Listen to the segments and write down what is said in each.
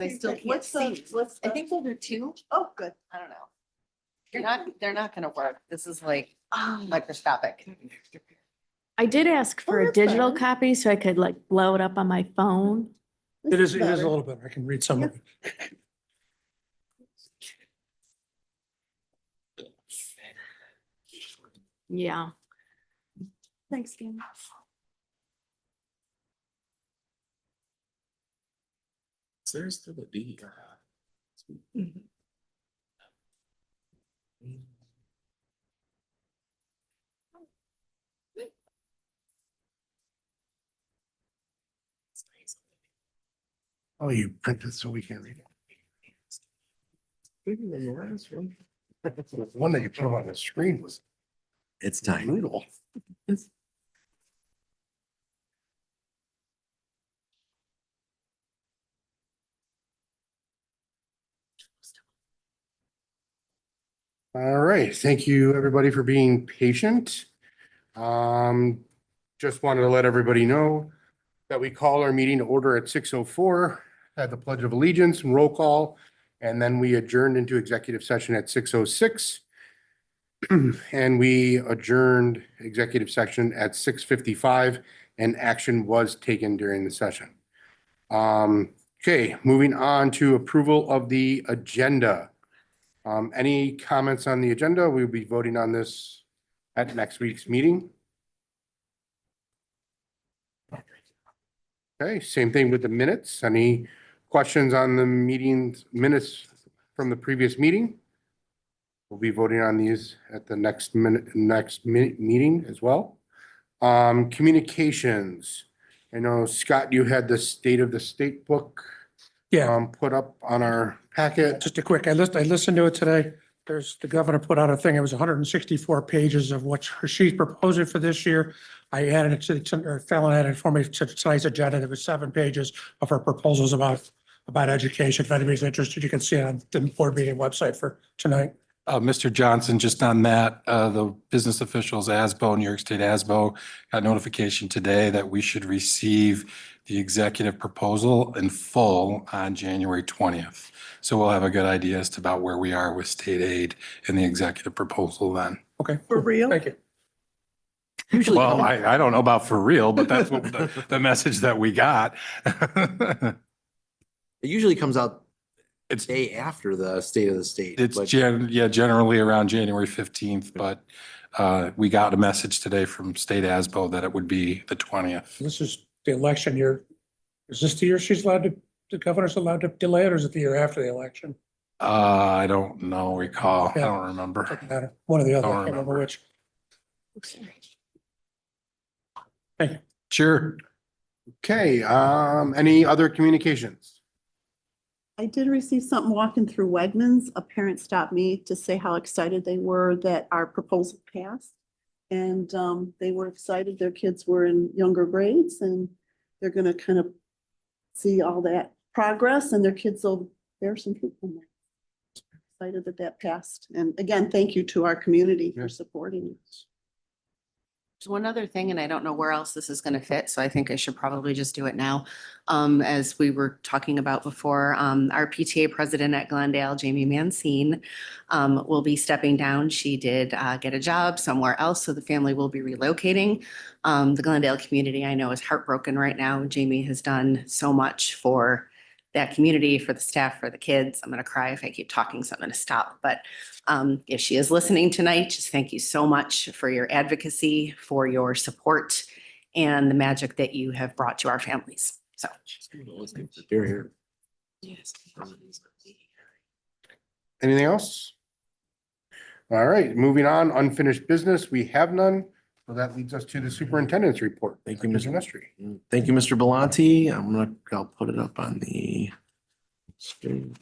I still can't What's the, see. what's I the, think we'll do two. oh, good. I don't know. They're not gonna work. This is like Oh, microscopic. I did ask for a that's digital better. copy so I could like blow it up on my phone. this It is a better. little bit. I can read some of it. Yeah. Thanks, Dan. There's still a D. Oh, you printed so we can read it. Bigger than the last one. The one that you put on the screen was It's tiny. brutal. All right, thank you, everybody, for being patient. Just wanted to let everybody know that we call our meeting to order at 6:04, had the Pledge of Allegiance and roll call, and then we adjourned into executive session at 6:06. And we adjourned executive session at 6:55, and action was taken during the session. Okay, moving on to approval of the agenda. Any comments on the agenda? We'll be voting on this at next week's meeting. Okay, same thing with the minutes. Any questions on the meetings, minutes from the previous meeting? We'll be voting on these at the next meeting as well. Communications. I know, Scott, you had the State of the State book Yeah, put up on our packet. just a quick, I listened to it today. The governor put out a thing, it was 164 pages of what she's proposing for this year. I added it to, or Fallon added it for me to tonight's agenda. There was 7 pages of her proposals about education. If anybody's interested, you can see it on the board meeting website for tonight. Mr. Johnson, just on that, the business officials, ASBO, New York State ASBO, got notification today that we should receive the executive proposal in full on January 20th. So we'll have a good idea as to about where we are with state aid and the executive proposal then. Okay. For real? Thank you. Usually. Well, I don't know about for real, but that's what the message that we got. It usually comes out It's, day after the state of the state. it's but generally around January 15th, but we got a message today from state ASBO that it would be the 20th. This is the election year. Is this the year she's allowed to, the governor's allowed to delay it, or is it the year after the election? I don't know, recall. I don't remember. Doesn't matter. One or the other. I Don't can't remember remember. which. Thank you. Sure. Okay, any other communications? I did receive something walking through Wegmans. A parent stopped me to say how excited they were that our proposal passed. And they were excited. Their kids were in younger grades and they're gonna kind of see all that progress and their kids will bear some fruit from that. Excited that that passed. And again, thank you to our community Yeah. for supporting it. There's one other thing, and I don't know where else this is gonna fit, so I think I should probably just do it now. As we were talking about before, our PTA president at Glendale, Jamie Mancine, will be stepping down. She did get a job somewhere else, so the family will be relocating. The Glendale community, I know, is heartbroken right now. Jamie has done so much for that community, for the staff, for the kids. I'm gonna cry if I keep talking, so I'm gonna stop. But if she is listening tonight, just thank you so much for your advocacy, for your support, and the magic that you have brought to our families. So. You're here. Yes. Anything else? All right, moving on, unfinished business, we have none. So that leads us to the superintendent's report. Thank you, Dr. Mr. Sinestri. Thank you, Mr. Bellanti. I'll put it up on the screen.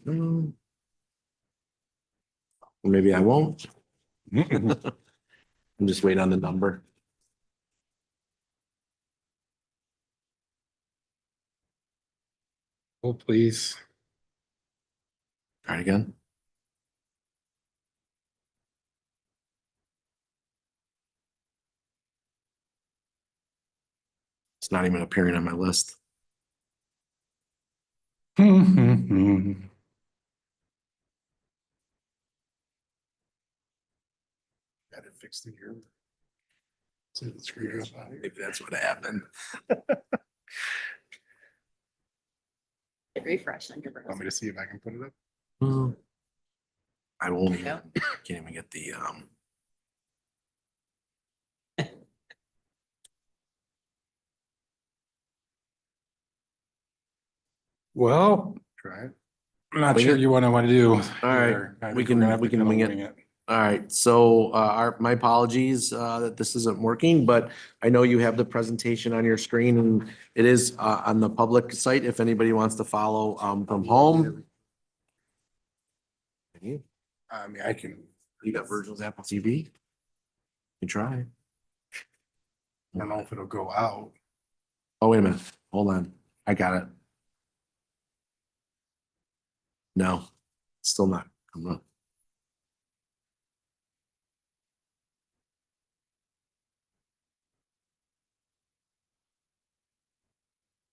Or maybe I won't. I'm just waiting on the number. Oh, please. Try it again. It's not even appearing on my list. Got it fixed in here. See the screen up on here. Maybe that's what happened. Refresh. Want me to see if I can put it up? I won't, Yeah. can't even get the, Well, Try it. I'm not Wing sure it? you want to do. All right, here. I we think we're gonna can- have we to can kinda wing it. all right, so, my apologies, that this isn't working, but I know you have the presentation on your screen and it is, on the public site if anybody wants to follow, from home. You I mean, I can, got Virgil's Apple TV? You try. I don't know if it'll go out. Oh, wait a minute, hold on, I got it. No, still not coming up.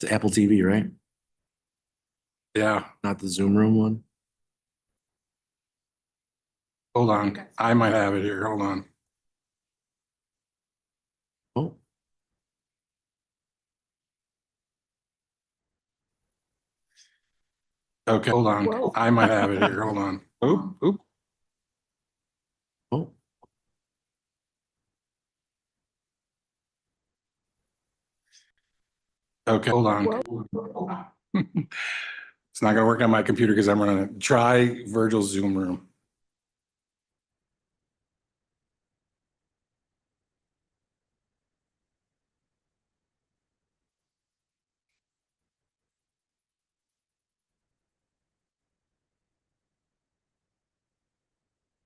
It's Apple TV, right? Yeah, Not the Zoom room one? hold on. I might have it here. Hold on. Oh, Okay, hold on. Whoa. I might have it here. Hold on. Oop, oop. oh, Okay, hold on. It's not gonna work on my computer because I'm running it. Try Virgil's Zoom room.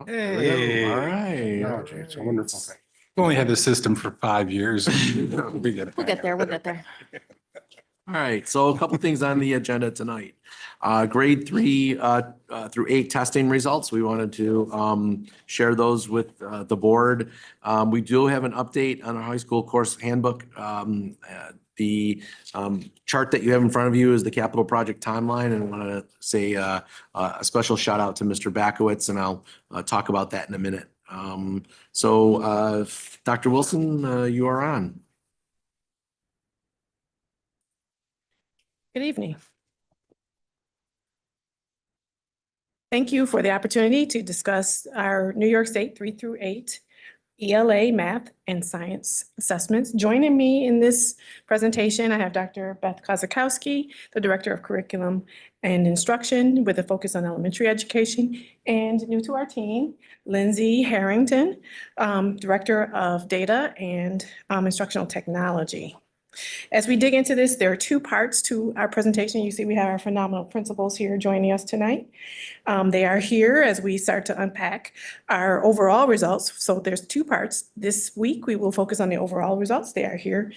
there we go. Hey. All right. Technology, it's a wonderful thing. We've only had this system for 5 years. We get it. We'll get there, we'll get there. All right, so a couple things on the agenda tonight. Grade 3 through 8 testing results. We wanted to share those with the board. We do have an update on our high school course handbook. The chart that you have in front of you is the capital project timeline, and I want to say a special shout out to Mr. Bakowitz, and I'll talk about that in a minute. So Dr. Wilson, you are on. Good evening. Thank you for the opportunity to discuss our New York State 3 through 8 ELA math and science assessments. Joining me in this presentation, I have Dr. Beth Kozakowski, the Director of Curriculum and Instruction with a focus on elementary education, and new to our team, Lindsay Harrington, Director of Data and Instructional Technology. As we dig into this, there are 2 parts to our presentation. You see we have our phenomenal principals here joining us tonight. They are here as we start to unpack our overall results. So there's 2 parts. This week, we will focus on the overall results. They are here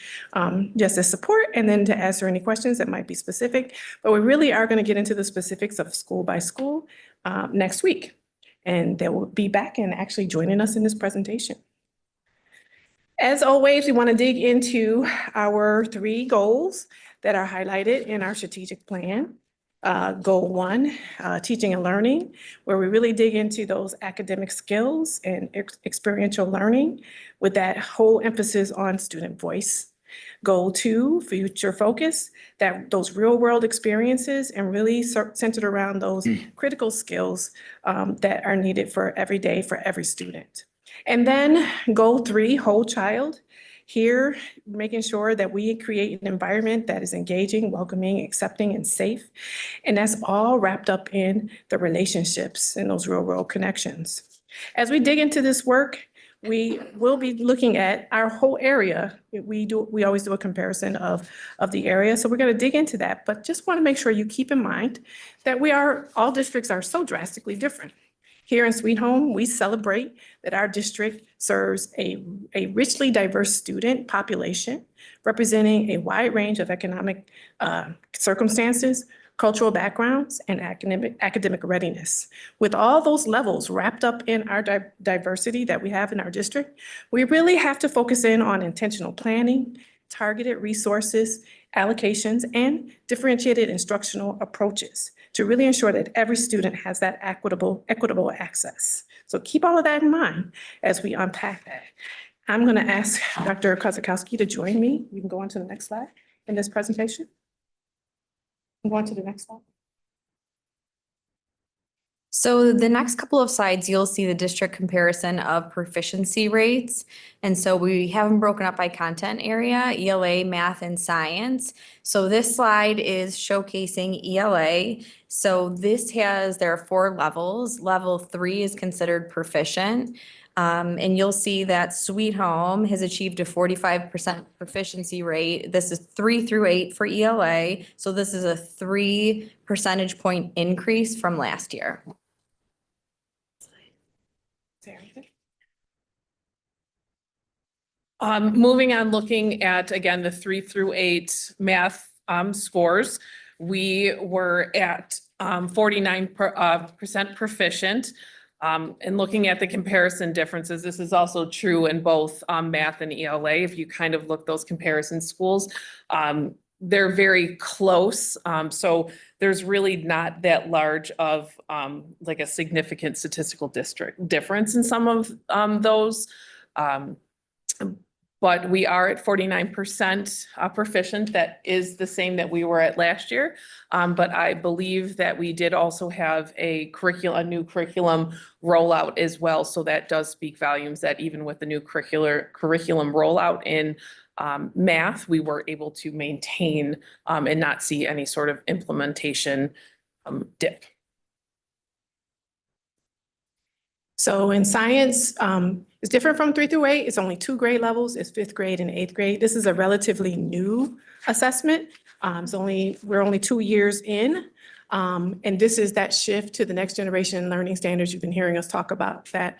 just as support and then to answer any questions that might be specific. But we really are going to get into the specifics of school by school next week. And they will be back and actually joining us in this presentation. As always, we want to dig into our 3 goals that are highlighted in our strategic plan. Goal 1, teaching and learning, where we really dig into those academic skills and experiential learning with that whole emphasis on student voice. Goal 2, future focus, that those real world experiences and really centered around those critical skills that are needed for every day for every student. And then goal 3, whole child. Here, making sure that we create an environment that is engaging, welcoming, accepting, and safe. And that's all wrapped up in the relationships and those real world connections. As we dig into this work, we will be looking at our whole area. We always do a comparison of the area. So we're going to dig into that, but just want to make sure you keep in mind that all districts are so drastically different. Here in Sweet Home, we celebrate that our district serves a richly diverse student population, representing a wide range of economic circumstances, cultural backgrounds, and academic readiness. With all those levels wrapped up in our diversity that we have in our district, we really have to focus in on intentional planning, targeted resources, allocations, and differentiated instructional approaches to really ensure that every student has that equitable access. So keep all of that in mind as we unpack that. I'm going to ask Dr. Kozakowski to join me. You can go on to the next slide in this presentation. Go on to the next slide. So the next couple of slides, you'll see the district comparison of proficiency rates. And so we have them broken up by content area, ELA, math, and science. So this slide is showcasing ELA. So there are 4 levels. Level 3 is considered proficient. And you'll see that Sweet Home has achieved a 45% proficiency rate. This is 3 through 8 for ELA. So this is a 3 percentage point increase from last year. Moving on, looking at, again, the 3 through 8 math scores, we were at 49% proficient. And looking at the comparison differences, this is also true in both math and ELA. If you kind of look those comparison schools, they're very close. So there's really not that large of like a significant statistical difference in some of those. But we are at 49% proficient. That is the same that we were at last year. But I believe that we did also have a new curriculum rollout as well. So that does speak volumes that even with the new curriculum rollout in math, we were able to maintain and not see any sort of implementation dip. So in science, it's different from 3 through 8. It's only 2 grade levels. It's 5th grade and 8th grade. This is a relatively new assessment. We're only 2 years in. And this is that shift to the next generation learning standards. You've been hearing us talk about that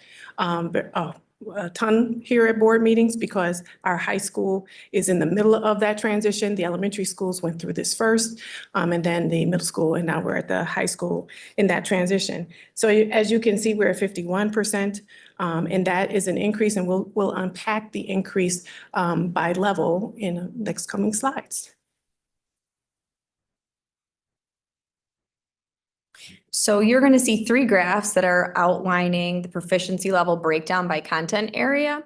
a ton here at board meetings because our high school is in the middle of that transition. The elementary schools went through this first, and then the middle school, and now we're at the high school in that transition. So as you can see, we're at 51%, and that is an increase, and we'll unpack the increase by level in the next coming slides. So you're going to see 3 graphs that are outlining the proficiency level breakdown by content area.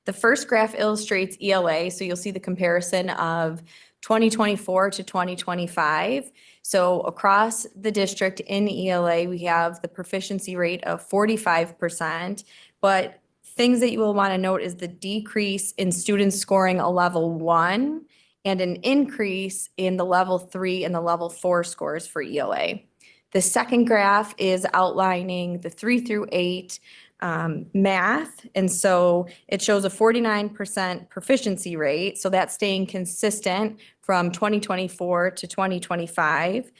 The first graph illustrates ELA, so you'll see the comparison of 2024 to 2025. So across the district in ELA, we have the proficiency rate of 45%, but things that you will want to note is the decrease in students scoring a level 1 and an increase in the level 3 and the level 4 scores for ELA. The second graph is outlining the 3 through 8 math. And so it shows a 49% proficiency rate. So that's staying consistent from 2024 to 2025.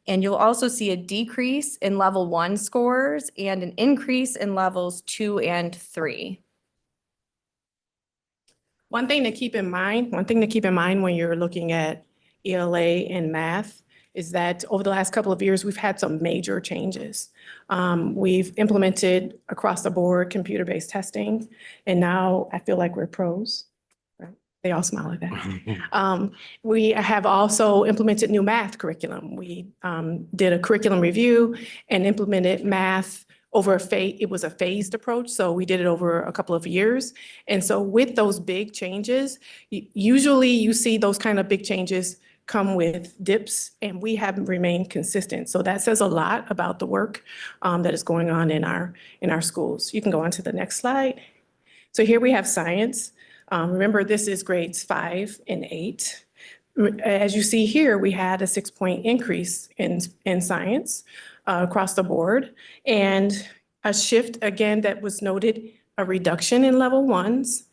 And you'll also see a decrease in level 1 scores and an increase in levels 2 and 3. One thing to keep in mind when you're looking at ELA and math is that over the last couple of years, we've had some major changes. We've implemented across the board computer-based testing, and now I feel like we're pros. Right? They all smile at that. We have also implemented new math curriculum. We did a curriculum review and implemented math over it was a phased approach, so we did it over a couple of years. And so with those big changes, usually you see those kind of big changes come with dips, and we have remained consistent. So that says a lot about the work that is going on in our schools. You can go on to the next slide. So here we have science. Remember, this is grades 5 and 8. As you see here, we had a 6-point increase in science across the board, and a shift again that was noted, a reduction in level 1s,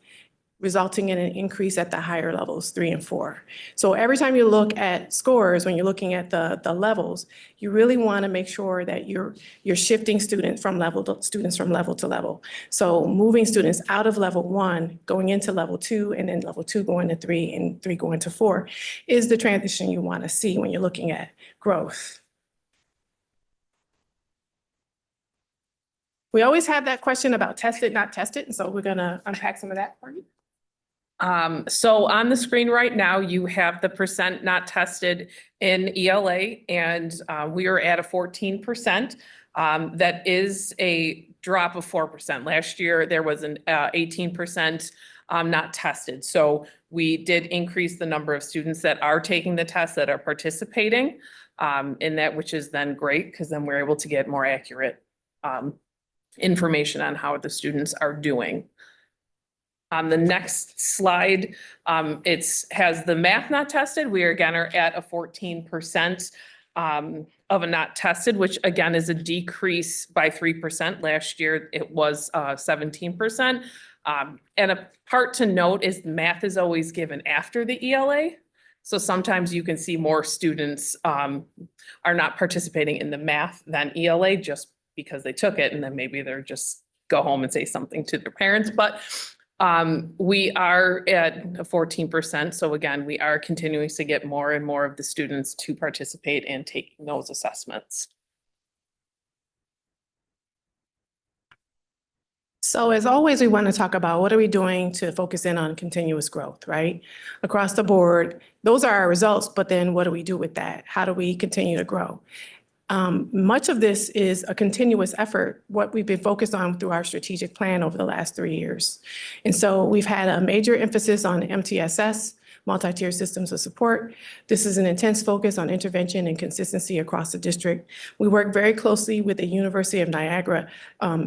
resulting in an increase at the higher levels, 3 and 4. So every time you look at scores, when you're looking at the levels, you really want to make sure that you're shifting students from level to level. So moving students out of level 1, going into level 2, and then level 2 going to 3, and 3 going to 4 is the transition you want to see when you're looking at growth. We always have that question about tested, not tested, and so we're going to unpack some of that for you. So on the screen right now, you have the percent not tested in ELA, and we are at a 14%. That is a drop of 4%. Last year, there was an 18% not tested. So we did increase the number of students that are taking the test, that are participating in that, which is then great, because then we're able to get more accurate information on how the students are doing. On the next slide, has the math not tested. We are again at a 14% of a not tested, which again is a decrease by 3%. Last year, it was 17%. And a part to note is math is always given after the ELA. So sometimes you can see more students are not participating in the math than ELA just because they took it, and then maybe they're just go home and say something to their parents. But we are at 14%. So again, we are continuing to get more and more of the students to participate in taking those assessments. So as always, we want to talk about what are we doing to focus in on continuous growth, right? Across the board, those are our results, but then what do we do with that? How do we continue to grow? Much of this is a continuous effort, what we've been focused on through our strategic plan over the last 3 years. And so we've had a major emphasis on MTSS, multi-tier systems of support. This is an intense focus on intervention and consistency across the district. We work very closely with the University of Niagara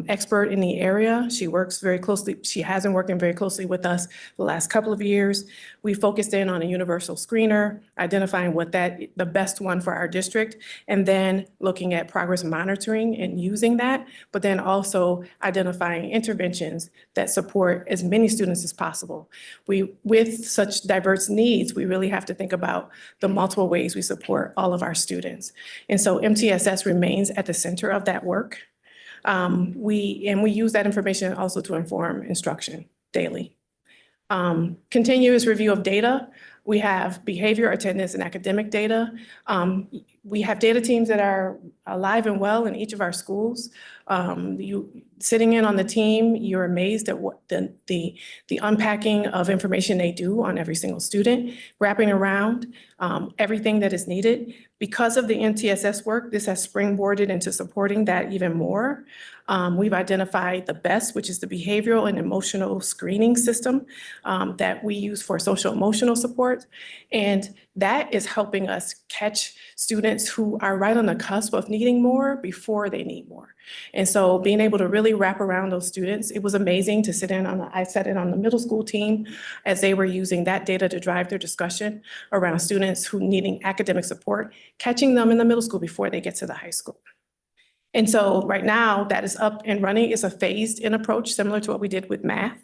expert in the area. She works very closely. She has been working very closely with us the last couple of years. We focused in on a universal screener, identifying what the best one for our district, and then looking at progress monitoring and using that, but then also identifying interventions that support as many students as possible. With such diverse needs, we really have to think about the multiple ways we support all of our students. And so MTSS remains at the center of that work. We use that information also to inform instruction daily. Continuous review of data. We have behavior, attendance, and academic data. We have data teams that are alive and well in each of our schools. Sitting in on the team, you're amazed at what the unpacking of information they do on every single student, wrapping around everything that is needed. Because of the MTSS work, this has springboarded into supporting that even more. We've identified the BEST, which is the behavioral and emotional screening system that we use for social emotional support. And that is helping us catch students who are right on the cusp of needing more before they need more. And so being able to really wrap around those students, it was amazing to I sat in on the middle school team as they were using that data to drive their discussion around students who needing academic support, catching them in the middle school before they get to the high school. And so right now that is up and running. It's a phased in approach similar to what we did with math.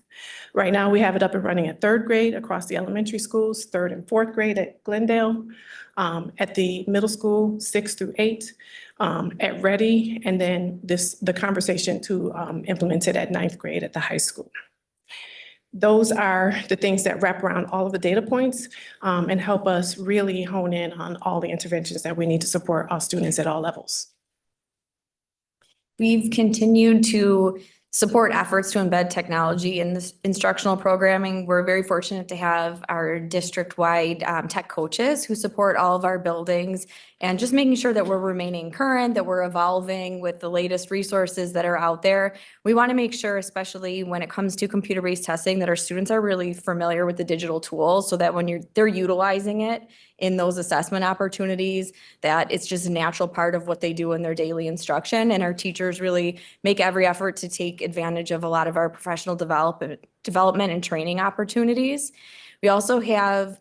Right now we have it up and running at 3rd grade across the elementary schools, 3rd and 4th grade at Glendale, at the middle school, 6th through 8th, at Ready, and then the conversation to implement it at 9th grade at the high school. Those are the things that wrap around all of the data points and help us really hone in on all the interventions that we need to support our students at all levels. We've continued to support efforts to embed technology in this instructional programming. We're very fortunate to have our district-wide tech coaches who support all of our buildings and just making sure that we're remaining current, that we're evolving with the latest resources that are out there. We want to make sure, especially when it comes to computer-based testing, that our students are really familiar with the digital tools so that when they're utilizing it in those assessment opportunities, that it's just a natural part of what they do in their daily instruction. And our teachers really make every effort to take advantage of a lot of our professional development and training opportunities. We also have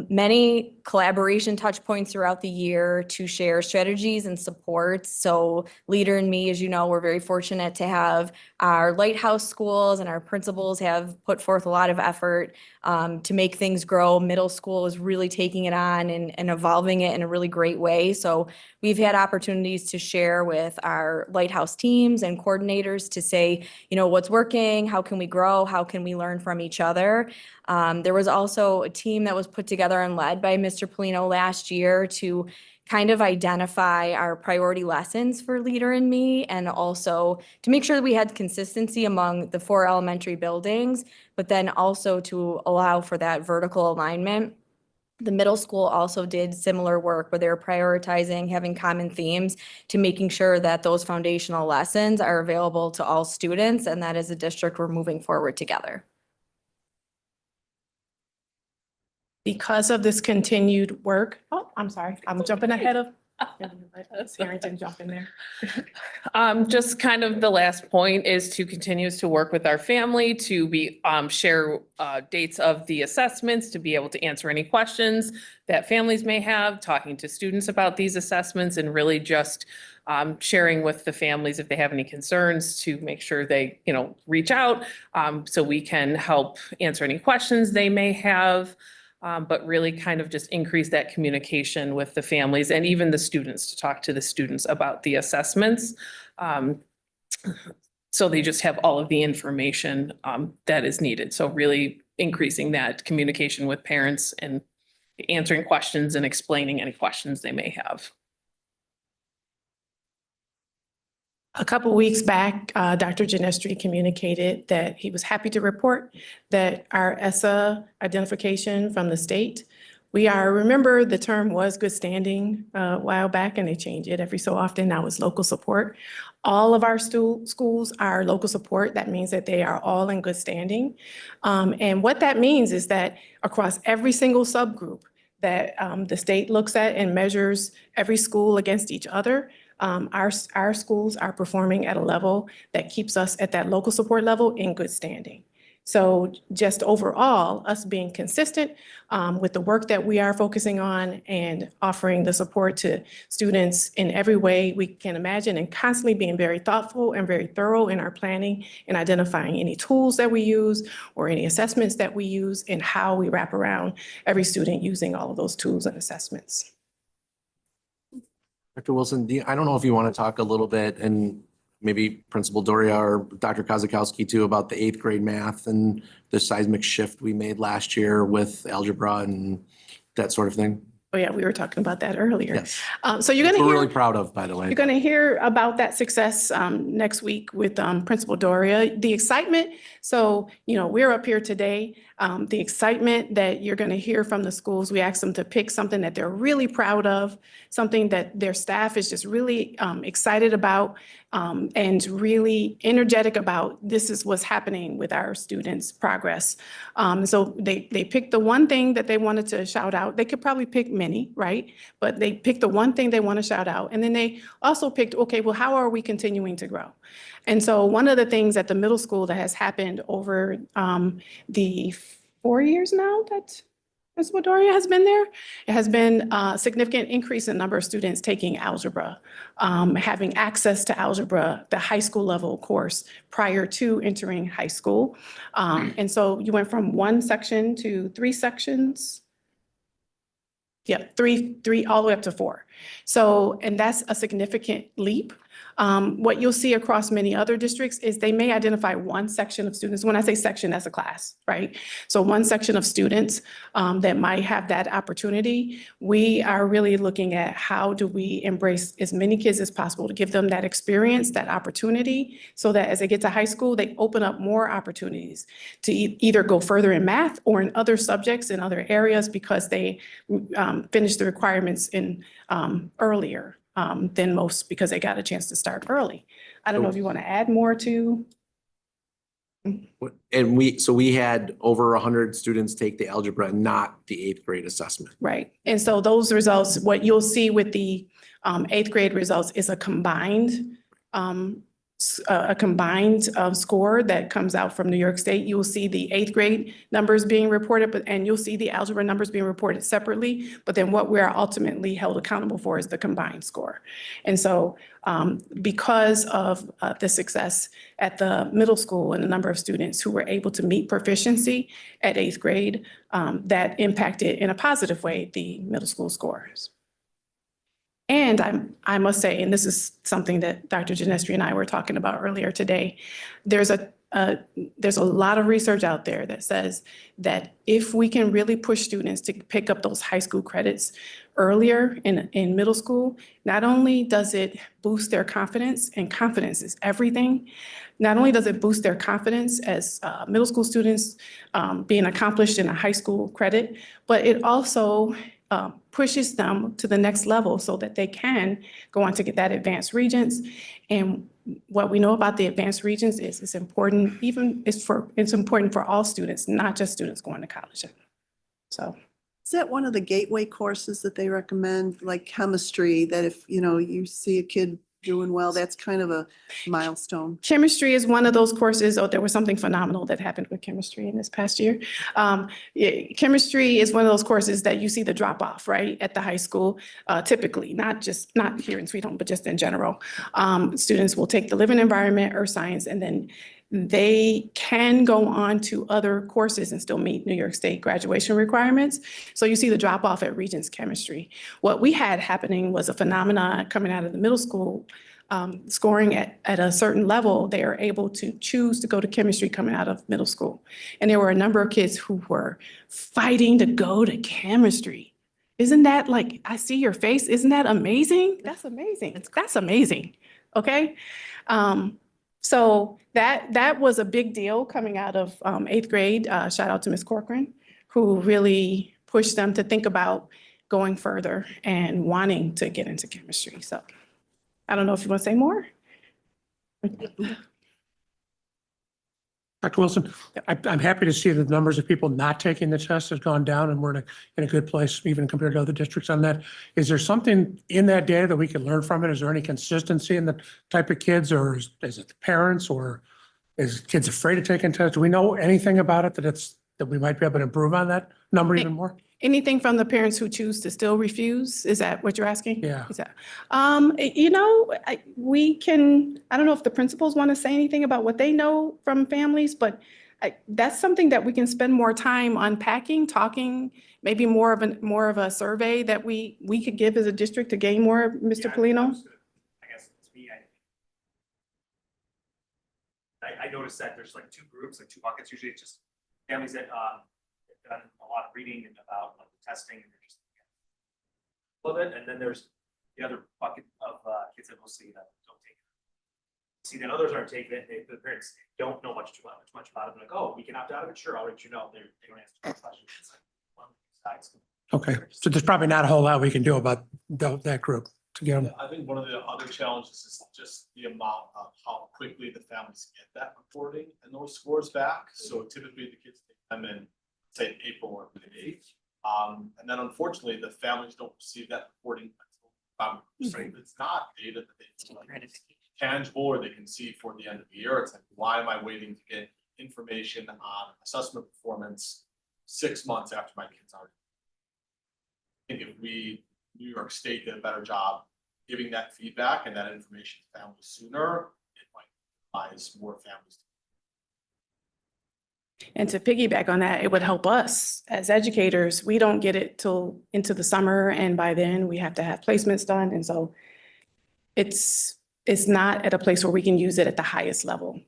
many collaboration touch points throughout the year to share strategies and supports. So Leader in Me, as you know, we're very fortunate to have our lighthouse schools and our principals have put forth a lot of effort to make things grow. Middle school is really taking it on and evolving it in a really great way. So we've had opportunities to share with our lighthouse teams and coordinators to say, what's working, how can we grow, how can we learn from each other. There was also a team that was put together and led by Mr. Polino last year to kind of identify our priority lessons for Leader in Me, and also to make sure that we had consistency among the 4 elementary buildings, but then also to allow for that vertical alignment. The middle school also did similar work where they were prioritizing, having common themes to making sure that those foundational lessons are available to all students, and that as a district, we're moving forward together. Because of this continued work, oh, I'm sorry, I'm jumping ahead of. Harrington jump in there. Just kind of the last point is to continue to work with our family to be, share, dates of the assessments, to be able to answer any questions that families may have, talking to students about these assessments, and really just, sharing with the families if they have any concerns to make sure they, reach out, so we can help answer any questions they may have. But really kind of just increase that communication with the families and even the students, to talk to the students about the assessments. So they just have all of the information that is needed. So really increasing that communication with parents and answering questions and explaining any questions they may have. A couple weeks back, Dr. Genestri communicated that he was happy to report that our ESSA identification from the state, remember the term was good standing a while back, and they change it every so often. Now it's local support. All of our schools are local support. That means that they are all in good standing. And what that means is that across every single subgroup that the state looks at and measures every school against each other, our schools are performing at a level that keeps us at that local support level in good standing. So just overall, us being consistent with the work that we are focusing on and offering the support to students in every way we can imagine, and constantly being very thoughtful and very thorough in our planning and identifying any tools that we use or any assessments that we use, and how we wrap around every student using all of those tools and assessments. Dr. Wilson, I don't know if you want to talk a little bit, and maybe Principal Doria or Dr. Kozakowski too, about the 8th grade math and the seismic shift we made last year with algebra and that sort of thing. Oh yeah, we were talking about that earlier. Yes. So you're gonna We're hear. really proud of, by the way. You're going to hear about that success next week with Principal Doria. The excitement, so, we're up here today. The excitement that you're going to hear from the schools, we asked them to pick something that they're really proud of, something that their staff is just really excited about and really energetic about. This is what's happening with our students' progress. So they picked the one thing that they wanted to shout out. They could probably pick many, right? But they picked the one thing they want to shout out. And then they also picked, okay, well, how are we continuing to grow? And so one of the things at the middle school that has happened over the 4 years now that Principal Doria has been there, it has been a significant increase in number of students taking algebra, having access to algebra, the high school level course, prior to entering high school. And so you went from 1 section to 3 sections. Yeah, three, all the way up to 4. So, and that's a significant leap. What you'll see across many other districts is they may identify one section of students. When I say section, that's a class, right? So one section of students that might have that opportunity. We are really looking at how do we embrace as many kids as possible to give them that experience, that opportunity, so that as they get to high school, they open up more opportunities to either go further in math or in other subjects in other areas, because they finish the requirements in earlier than most, because they got a chance to start early. I don't know if you want to add more to. And we had over 100 students take the algebra, not the 8th grade assessment. Right. And so those results, what you'll see with the 8th grade results is a combined score that comes out from New York State. You'll see the 8th grade numbers being reported, and you'll see the algebra numbers being reported separately. But then what we are ultimately held accountable for is the combined score. And so because of the success at the middle school and the number of students who were able to meet proficiency at 8th grade, that impacted in a positive way the middle school scores. And I must say, and this is something that Dr. Genestri and I were talking about earlier today, there's a lot of research out there that says that if we can really push students to pick up those high school credits earlier in middle school, not only does it boost their confidence, and confidence is everything, not only does it boost their confidence as middle school students being accomplished in a high school credit, but it also pushes them to the next level so that they can go on to get that advanced regents. And what we know about the advanced regents is it's important, it's important for all students, not just students going to college. So. Is that one of the gateway courses that they recommend, like chemistry, that if, you know, you see a kid doing well, that's kind of a milestone? Chemistry is one of those courses. Oh, there was something phenomenal that happened with chemistry in this past year. Chemistry is one of those courses that you see the drop off, right, at the high school, typically, not here in Sweet Home, but just in general. Students will take the living environment, earth science, and then they can go on to other courses and still meet New York State graduation requirements. So you see the drop off at Regents Chemistry. What we had happening was a phenomenon coming out of the middle school, scoring at a certain level, they are able to choose to go to chemistry coming out of middle school. And there were a number of kids who were fighting to go to chemistry. Isn't that like, I see your face, isn't that amazing? That's amazing. That's amazing, okay? So that was a big deal coming out of 8th grade. Shout out to Ms. Corcoran, who really pushed them to think about going further and wanting to get into chemistry. So I don't know if you want to say more? Dr. Wilson, I'm happy to see the numbers of people not taking the test has gone down, and we're in a good place even compared to other districts on that. Is there something in that data that we can learn from it? Is there any consistency in the type of kids, or is it the parents, or is kids afraid of taking tests? Do we know anything about it that we might be able to improve on that number even more? Anything from the parents who choose to still refuse? Is that what you're asking? Yeah. Is that, you know, I don't know if the principals want to say anything about what they know from families, but that's something that we can spend more time unpacking, talking, maybe more of a survey that we could give as a district to gain more, Mr. Polino? I guess it's me, I noticed that there's like two groups, like two buckets. Usually it's just families that have done a lot of reading about like the testing and they're just love it. And then there's the other bucket of kids that mostly don't take it. See that others aren't taking it. The parents don't know too much about it. They're like, oh, we can opt out of it. Sure, I'll let you know. They don't answer the questions. It's like one of these sides. Okay, so there's probably not a whole lot we can do about that group to get them. I think one of the other challenges is just the amount of how quickly the families get that reporting and those scores back. So typically the kids take them in, say, April or May. And then unfortunately, the families don't receive that reporting until it's not data that they like tangible or they can see for the end of the year. It's like, why am I waiting to get information on assessment performance 6 months after my kids are? I think if New York State did a better job giving that feedback and that information to families sooner, it might advise more families. And to piggyback on that, it would help us as educators. We don't get it till into the summer, and by then we have to have placements done. And so it's not at a place where we can use it at the highest level.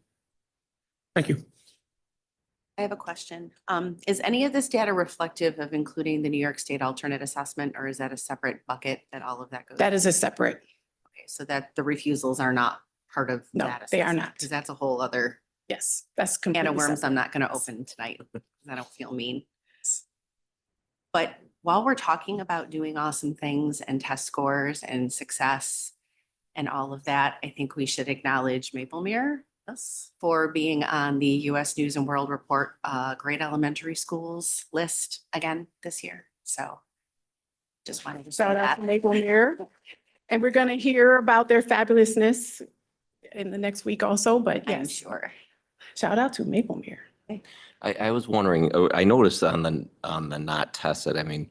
Thank you. I have a question. Is any of this data reflective of including the New York State alternate assessment, or is that a separate bucket that all of that goes? That is a separate, Okay, so that the refusals are not part of No, that they are assessment, not. because that's a whole other yes, that's can completely of worms separate. I'm not going to open tonight, because I don't feel mean. But while we're talking about doing awesome things and test scores and success and all of that, I think we should acknowledge Maplemere for being on the US News and World Report great elementary schools list again this year. So just wanted to say Shout out that. to Maplemere. And we're going to hear about their fabulousness in the next week also, but I'm yes, sure. shout out to Maplemere. I was wondering, I noticed on the not tested, I mean,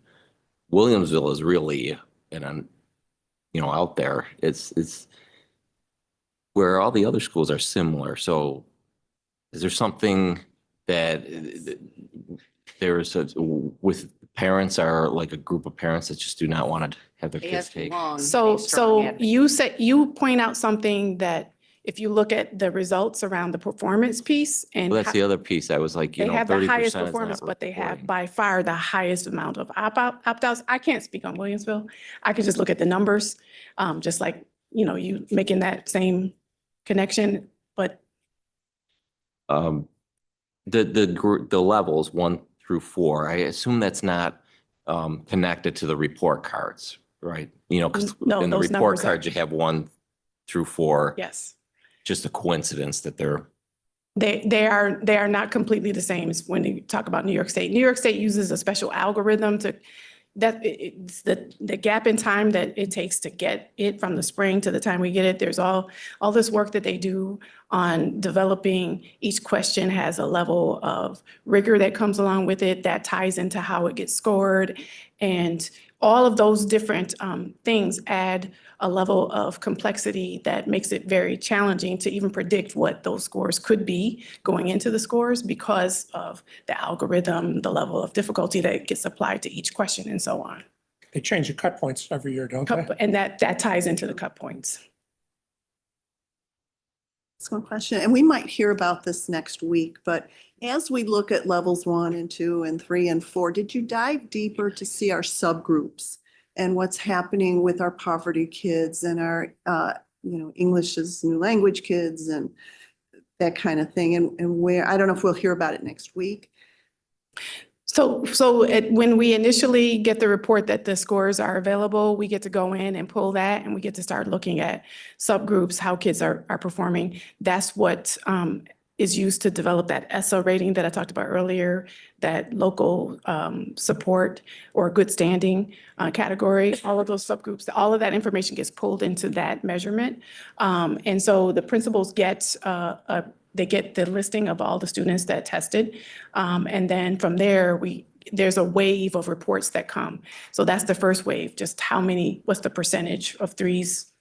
Williamsville is really out there. It's where all the other schools are similar. So is there something that there's with parents are like a group of parents that just do not want to have their They kids have take? long, So strong you point out something that if you look at the results around the performance piece and Well, that's ho- the other piece. I was like, you they know, have the 30% highest is performance, not but they have reporting. by far the highest amount of opt-outs. I can't speak on Williamsville. I could just look at the numbers, just like, you know, you making that same connection, but The levels 1 through 4, I assume that's not connected to the report cards, right? You know, because No, in the those report numbers are- cards, you have 1 through 4. yes. Just a coincidence that they're, They are not completely the same as when you talk about New York State. New York State uses a special algorithm to, it's the gap in time that it takes to get it from the spring to the time we get it. There's all this work that they do on developing. Each question has a level of rigor that comes along with it that ties into how it gets scored. And all of those different things add a level of complexity that makes it very challenging to even predict what those scores could be going into the scores because of the algorithm, the level of difficulty that gets applied to each question and so on. They change the cut points every year, don't they? And that ties into the cut points. Excellent question. And we might hear about this next week, but as we look at levels 1 and 2 and 3 and 4, did you dive deeper to see our subgroups and what's happening with our poverty kids and our, English as new language kids and that kind of thing? And where, I don't know if we'll hear about it next week. So when we initially get the report that the scores are available, we get to go in and pull that and we get to start looking at subgroups, how kids are performing. That's what is used to develop that ESSA rating that I talked about earlier, that local support or good standing category, all of those subgroups, all of that information gets pulled into that measurement. And so the principals get they get the listing of all the students that tested. And then from there, there's a wave of reports that come. So that's the first wave, just what's the percentage of 3s,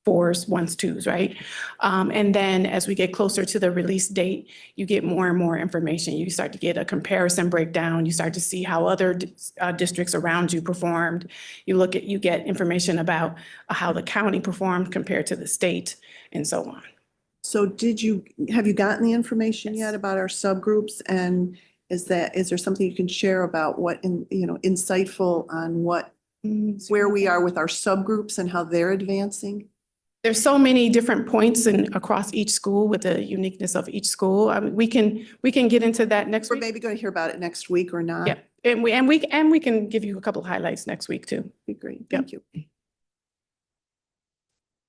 4s, 1s, 2s, right? And then as we get closer to the release date, you get more and more information. You start to get a comparison breakdown. You start to see how other districts around you performed. You get information about how the county performed compared to the state and so on. So have you gotten the information Yes. yet about our subgroups? And is there something you can share about insightful on where we are with our subgroups and how they're advancing? There's so many different points across each school with the uniqueness of each school. I mean, we can get into that next We're week. maybe going to hear about it next week or not. Yeah, and we can give you a couple of highlights next week too. Be great. Yep. Thank you.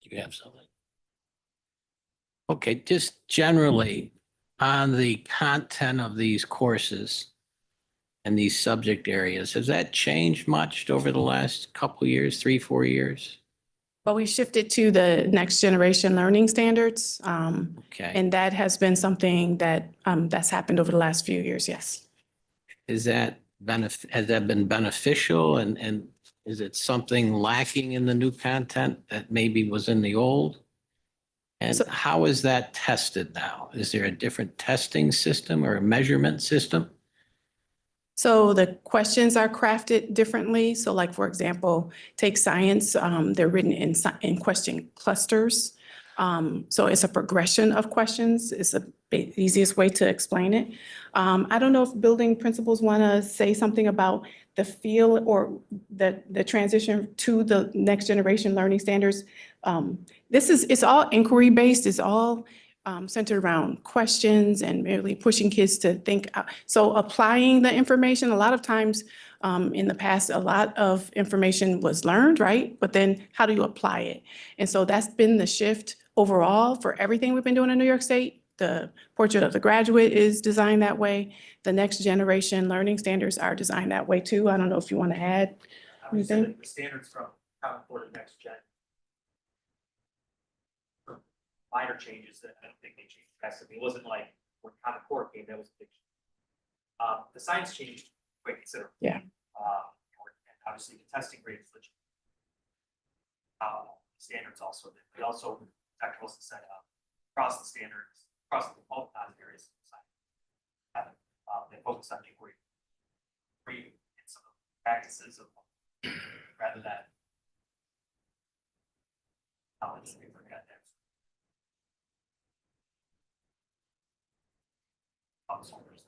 You have something? Okay, just generally on the content of these courses and these subject areas, has that changed much over the last couple of years, 3, 4 years? But we shifted to the next generation learning standards. Okay, And that has been something that's happened over the last few years, yes. has that been beneficial and is it something lacking in the new content that maybe was in the old? And So- how is that tested now? Is there a different testing system or a measurement system? So the questions are crafted differently. So like, for example, take science, they're written in question clusters. So it's a progression of questions. It's the easiest way to explain it. I don't know if building principals want to say something about the feel or the transition to the next generation learning standards. It's all inquiry based. It's all centered around questions and really pushing kids to think. So applying the information, a lot of times in the past, a lot of information was learned, right? But then how do you apply it? And so that's been the shift overall for everything we've been doing in New York State. The portrait of the graduate is designed that way. The next generation learning standards are designed that way too. I don't know if you want to add I would say anything. that the standards from Common Core to Next Gen. Minor changes that I don't think they changed drastically. It wasn't like when Common Core came, that was a big. The science changed quite considerably. Yeah. And obviously the testing grades. Standards also, we also, technical set up across the standards, across the multiple areas of science. They focus on inquiry. And some of the practices of rather than knowledge, we forget that. householders.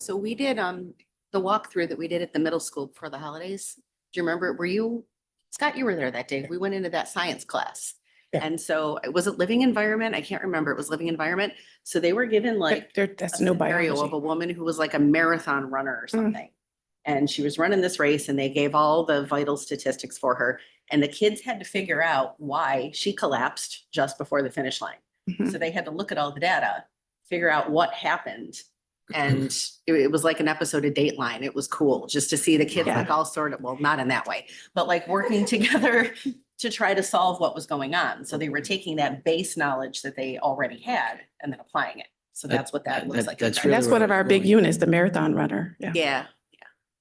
So we did, the walkthrough that we did at the middle school for the holidays. Do you remember, were you, Scott, you were there that day. We went into that science class. Yeah. And so was it living environment? I can't remember. It was living environment. So they were given like That's a no scenario of biology. a woman who was like a marathon runner or something. And she was running this race and they gave all the vital statistics for her. And the kids had to figure out why she collapsed just before the finish line. Mhm. So they had to look at all the data, figure out what happened. And it was like an episode of Dateline. It was cool just to see the kids Yeah. like all sort of, well, not in that way, but like working together to try to solve what was going on. So they were taking that base knowledge that they already had and then applying it. So that's what that looks like. That's And really that's where one I of was our big going. units, the marathon runner. Yeah. Yeah.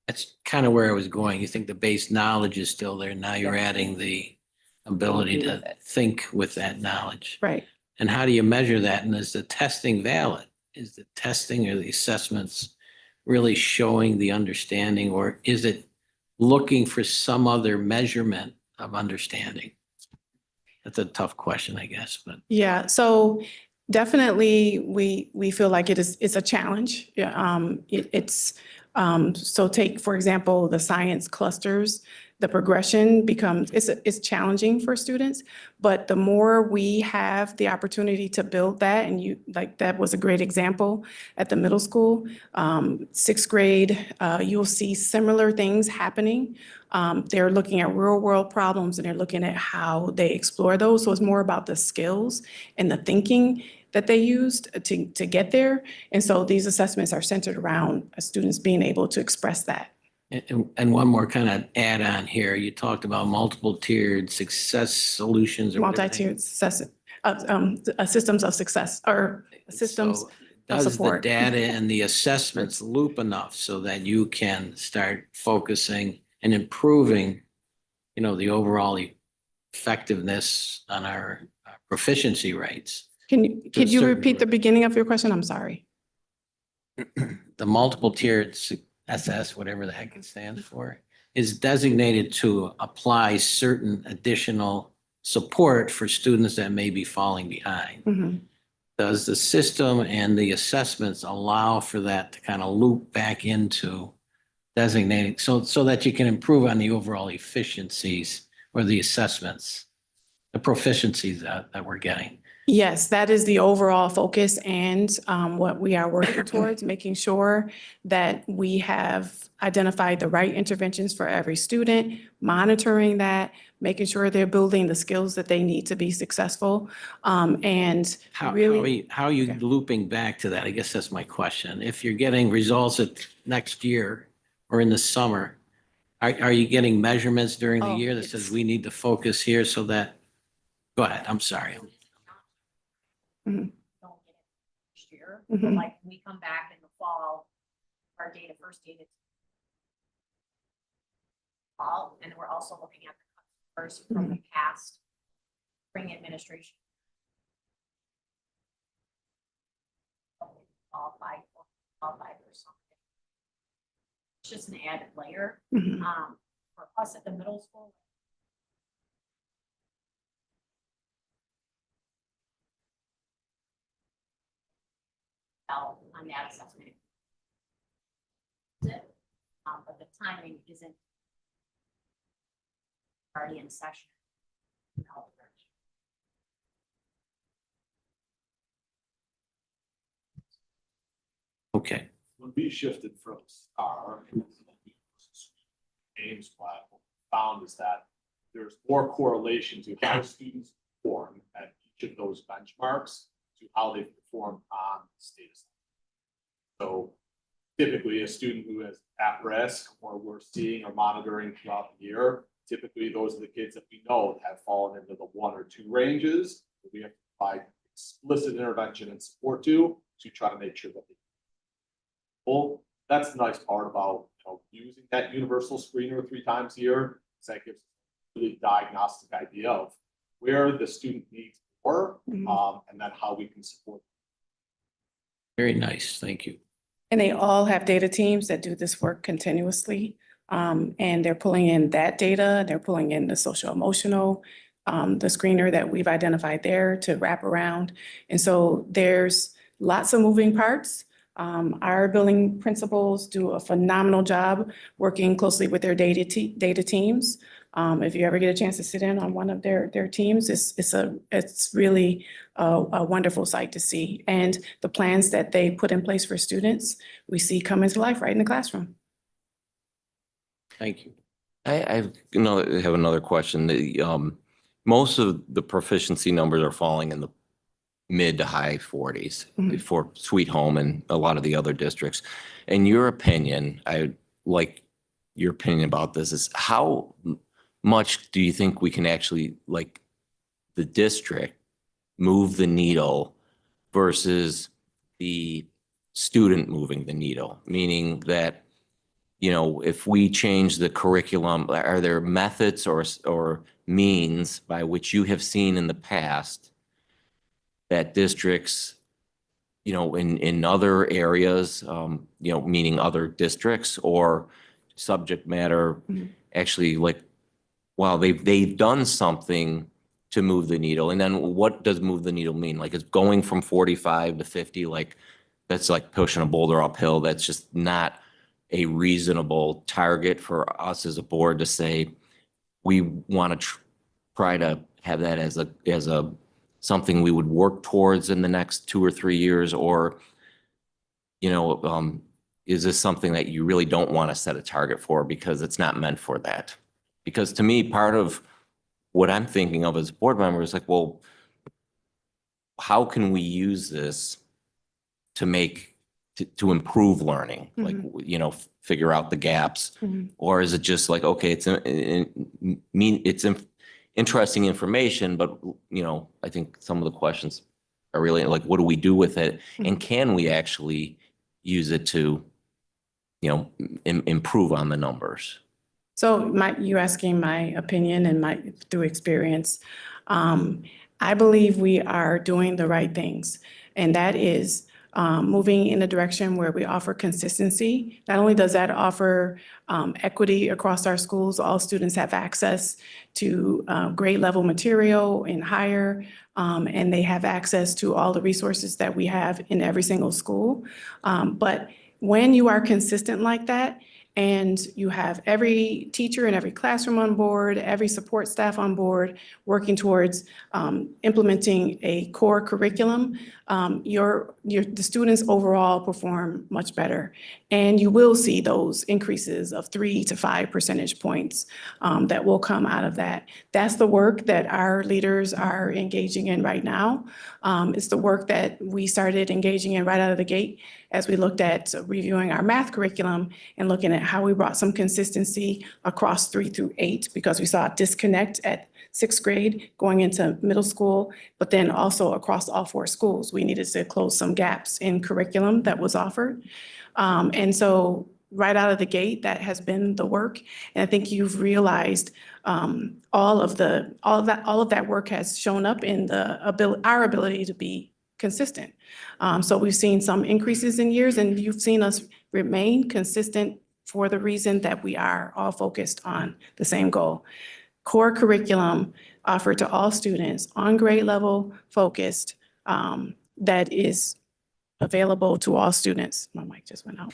That's kind of where I was going. You think the base knowledge is still there. Now you're adding the ability Do to with it. think with that knowledge. Right. And how do you measure that? And is the testing valid? Is the testing or the assessments really showing the understanding, or is it looking for some other measurement of understanding? That's a tough question, I guess, but. Yeah, so definitely we feel like it's a challenge. Yeah, so take, for example, the science clusters, the progression becomes, it's challenging for students, but the more we have the opportunity to build that, and you, like, that was a great example at the middle school, sixth grade, you'll see similar things happening. They're looking at real world problems and they're looking at how they explore those. So it's more about the skills and the thinking that they used to get there. And so these assessments are centered around students being able to express that. And one more kind of add on here. You talked about multiple tiered success solutions or whatever they- Multi-tiered success, systems of success or systems So of does the support. data and the assessments loop enough so that you can start focusing and improving, you know, the overall effectiveness on our proficiency rates? Could you certain repeat the beginning of your question? I'm sorry. The multiple tiered SS, whatever the heck it stands for, is designated to apply certain additional support for students that may be falling behind. Mhm. Does the system and the assessments allow for that to kind of loop back into designating, so that you can improve on the overall efficiencies or the assessments, the proficiencies that we're getting? Yes, that is the overall focus and what we are working towards, making sure that we have identified the right interventions for every student, monitoring that, making sure they're building the skills that they need to be successful. And really, How are you Okay. looping back to that? I guess that's my question. If you're getting results at next year or in the summer, are you getting measurements during the Oh, year that says it's- we need to focus here so that, go ahead, I'm sorry. Mhm. Don't get it next year. Mhm. Like, when we come back in the fall, our first data. Fall, and we're also looking at the customers from the past spring administration. Qualified or something. It's just an added layer. Mhm. For us at the middle school. On that assessment. That's it. But the timing isn't already in session. No. Okay. When we shifted from STAR Ames platform, found is that there's more correlation to how students perform at each of those benchmarks to how they perform on the state assessment. So typically a student who is at risk or we're seeing or monitoring throughout the year, typically those are the kids that we know have fallen into the 1 or 2 ranges. That we have to provide explicit intervention and support to try to make sure that they. Well, that's the nice part about, using that universal screener 3 times a year. Is that gives a really diagnostic idea of where the student needs more, and then how we can support. Very nice. Thank you. And they all have data teams that do this work continuously. And they're pulling in that data, they're pulling in the social emotional, the screener that we've identified there to wrap around. And so there's lots of moving parts, Our building principals do a phenomenal job working closely with their data teams. If you ever get a chance to sit in on one of their teams, it's really a wonderful sight to see. And the plans that they put in place for students, we see come into life right in the classroom. Thank you. I have another question. Most of the proficiency numbers are falling in the mid to high 40s Mhm. for Sweet Home and a lot of the other districts. In your opinion, I like your opinion about this is how much do you think we can actually, like the district, move the needle versus the student moving the needle? Meaning that, you know, if we change the curriculum, are there methods or means by which you have seen in the past that districts, you know, in other areas, you know, meaning other districts or subject matter, Mhm. actually like, wow, they've done something to move the needle. And then what does move the needle mean? Like it's going from 45 to 50, like that's like pushing a boulder uphill. That's just not a reasonable target for us as a board to say, we want to try to have that as a something we would work towards in the next 2 or 3 years, or, you know, is this something that you really don't want to set a target for because it's not meant for that? Because to me, part of what I'm thinking of as a board member is like, well, how can we use this to to improve learning? Like, you know, figure out the gaps? Mhm. Or is it just like, okay, it's interesting information, but, you know, I think some of the questions are really like, what do we do with it? And can we actually use it to, you know, improve on the numbers? So you asking my opinion and through experience. I believe we are doing the right things. And that is moving in a direction where we offer consistency. Not only does that offer equity across our schools, all students have access to grade level material and higher, and they have access to all the resources that we have in every single school. But when you are consistent like that, and you have every teacher in every classroom on board, every support staff on board, working towards implementing a core curriculum, the students overall perform much better. And you will see those increases of 3 to 5 percentage points that will come out of that. That's the work that our leaders are engaging in right now. It's the work that we started engaging in right out of the gate as we looked at reviewing our math curriculum and looking at how we brought some consistency across 3 through 8, because we saw a disconnect at 6th grade going into middle school, but then also across all 4 schools. We needed to close some gaps in curriculum that was offered. And so right out of the gate, that has been the work. And I think you've realized all of that work has shown up in our ability to be consistent. So we've seen some increases in years, and you've seen us remain consistent for the reason that we are all focused on the same goal. Core curriculum offered to all students on grade level focused, that is available to all students. My mic just went out.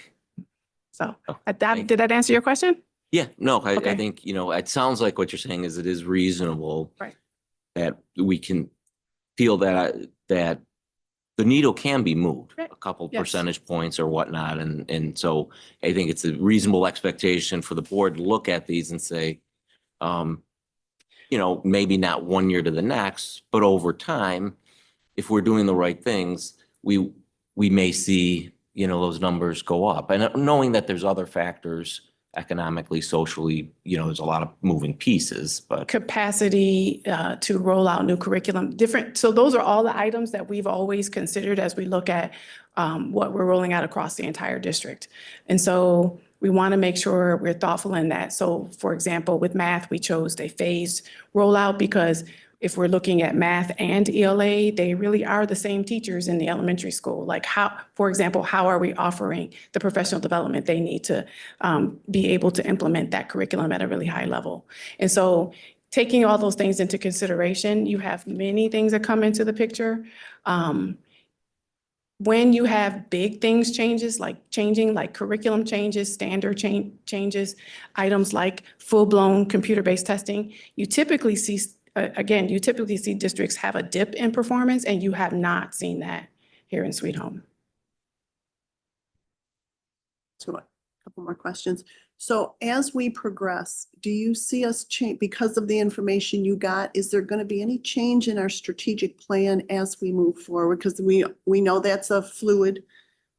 So did that answer your question? Yeah, no, I Okay. think, you know, it sounds like what you're saying is it is reasonable. Right. That we can feel that the needle can be moved Right. a couple Yes. percentage points or whatnot. And so I think it's a reasonable expectation for the board to look at these and say, you know, maybe not 1 year to the next, but over time, if we're doing the right things, we may see, you know, those numbers go up. And knowing that there's other factors economically, socially, you know, there's a lot of moving pieces, but Capacity to roll out new curriculum, different. So those are all the items that we've always considered as we look at what we're rolling out across the entire district. And so we want to make sure we're thoughtful in that. So for example, with math, we chose a phased rollout because if we're looking at math and ELA, they really are the same teachers in the elementary school. Like for example, how are we offering the professional development they need to be able to implement that curriculum at a really high level? And so taking all those things into consideration, you have many things that come into the picture. when you have big things changing, like curriculum changes, standard changes, items like full-blown computer-based testing, you typically see, again, you typically see districts have a dip in performance, and you have not seen that here in Sweet Home. So a couple more questions. So as we progress, do you see us change, because of the information you got, is there going to be any change in our strategic plan as we move forward? Because we know that's a fluid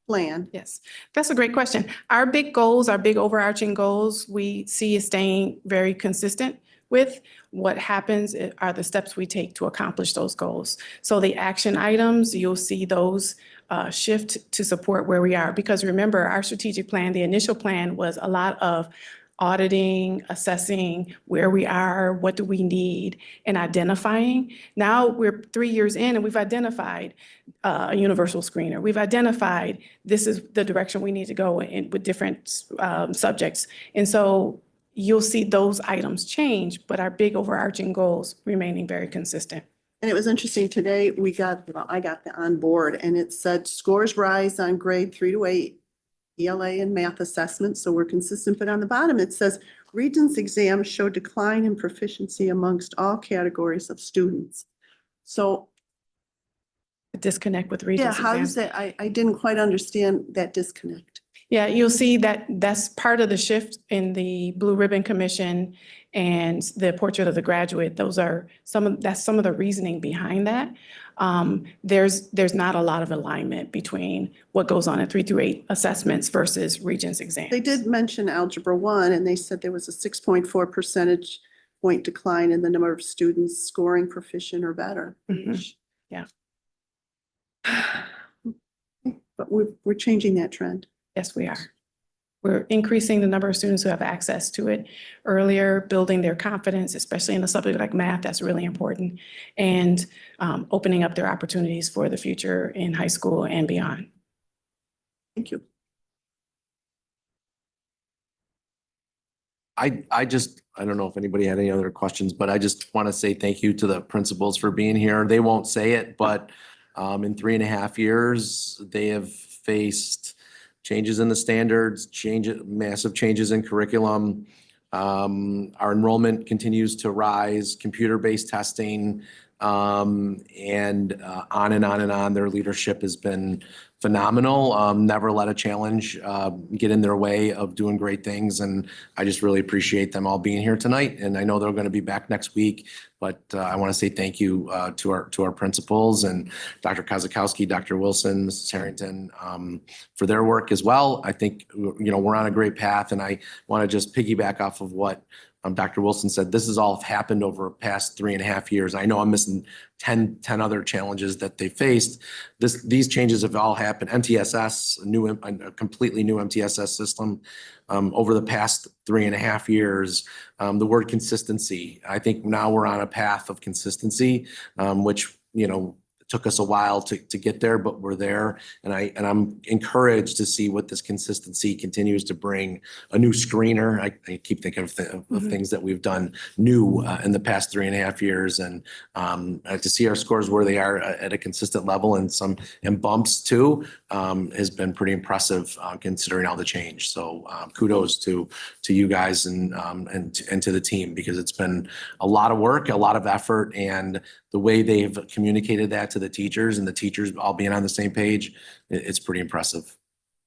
plan. Yes, that's a great question. Our big goals, our big overarching goals, we see is staying very consistent with. What happens are the steps we take to accomplish those goals. So the action items, you'll see those shift to support where we are. Because remember, our strategic plan, the initial plan was a lot of auditing, assessing where we are, what do we need, and identifying. Now we're 3 years in and we've identified a universal screener. We've identified this is the direction we need to go in with different subjects. And so you'll see those items change, but our big overarching goals remaining very consistent. And it was interesting today, I got the on board and it said scores rise on grade 3 to 8, ELA and math assessments. So we're consistent, but on the bottom, it says Regents exams show decline in proficiency amongst all categories of students. So Disconnect with yeah, Regents how exams. does that, I didn't quite understand that disconnect. Yeah, you'll see that that's part of the shift in the Blue Ribbon Commission and the Portrait of the Graduate. Those are that's some of the reasoning behind that. There's not a lot of alignment between what goes on in 3 through 8 assessments versus Regents exams. They did mention Algebra 1 and they said there was a 6.4 percentage point decline in the number of students scoring proficient or better. Mhm. Yeah. But we're changing that trend. Yes, we are. We're increasing the number of students who have access to it earlier, building their confidence, especially in a subject like math, that's really important, and opening up their opportunities for the future in high school and beyond. Thank you. I don't know if anybody had any other questions, but I just want to say thank you to the principals for being here. They won't say it, but in 3.5 years, they have faced changes in the standards, massive changes in curriculum. Our enrollment continues to rise, computer-based testing, and on and on and on. Their leadership has been phenomenal. Never let a challenge get in their way of doing great things. And I just really appreciate them all being here tonight. And I know they're going to be back next week, but I want to say thank you to our principals and Dr. Kozakowski, Dr. Wilson, Mrs. Harrington, for their work as well. I think, we're on a great path, and I want to just piggyback off of what Dr. Wilson said. This has all happened over the past 3.5 years. I know I'm missing 10 other challenges that they faced. These changes have all happened. MTSS, a completely new MTSS system over the past 3.5 years. The word consistency. I think now we're on a path of consistency, which, took us a while to get there, but we're there. And I'm encouraged to see what this consistency continues to bring. A new screener. I keep thinking of things that we've done new in the past 3.5 years, and to see our scores where they are at a consistent level and bumps too has been pretty impressive considering all the change. So kudos to you guys and to the team, because it's been a lot of work, a lot of effort, and the way they've communicated that to the teachers and the teachers all being on the same page, it's pretty impressive.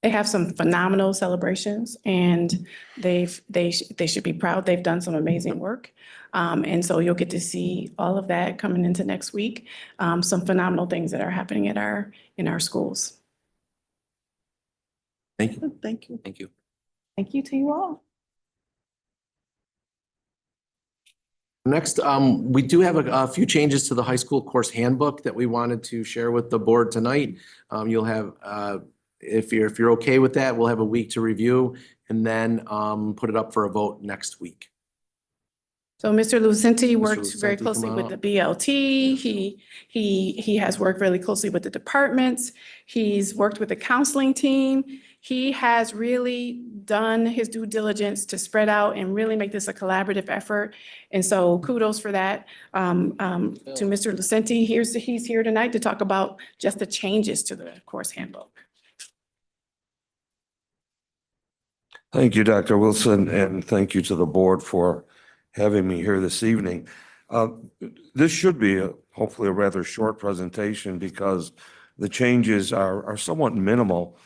They have some phenomenal celebrations, and they should be proud. They've done some amazing work. And so you'll get to see all of that coming into next week. Some phenomenal things that are happening in our schools. Thank you. Thank you. Thank you. Thank you to you all. Next, we do have a few changes to the high school course handbook that we wanted to share with the board tonight. You'll have, if you're okay with that, we'll have a week to review and then put it up for a vote next week. So Mr. Lucenti worked Lucenti, very come closely with out. the BLT. He has worked really closely with the departments. He's worked with the counseling team. He has really done his due diligence to spread out and really make this a collaborative effort. And so kudos for that to Mr. Lucenti. He's here tonight to talk about just the changes to the course handbook. Thank you, Dr. Wilson, and thank you to the board for having me here this evening. This should be hopefully a rather short presentation because the changes are somewhat minimal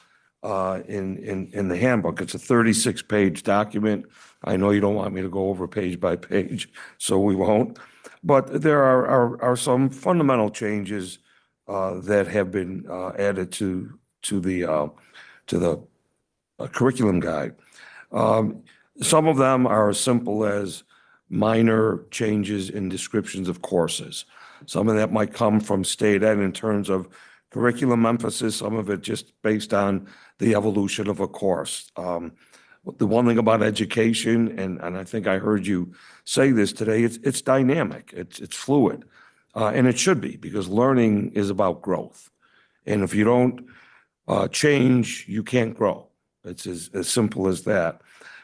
in the handbook. It's a 36-page document. I know you don't want me to go over page by page, so we won't. But there are some fundamental changes that have been added to the curriculum guide. Some of them are as simple as minor changes in descriptions of courses. Some of that might come from state ed in terms of curriculum emphasis, some of it just based on the evolution of a course. The one thing about education, and I think I heard you say this today, it's dynamic, it's fluid, and it should be because learning is about growth. And if you don't change, you can't grow. It's as simple as that.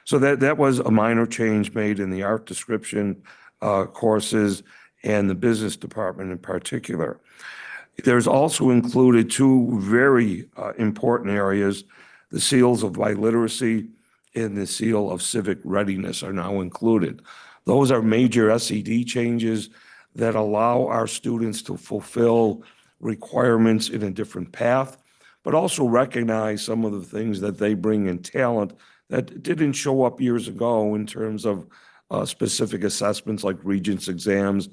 So that was a minor change made in the art description courses and the business department in particular. There's also included two very important areas. The seals of biliteracy and the seal of civic readiness are now included. Those are major SED changes that allow our students to fulfill requirements in a different path, but also recognize some of the things that they bring in talent that didn't show up years ago in terms of specific assessments like Regents exams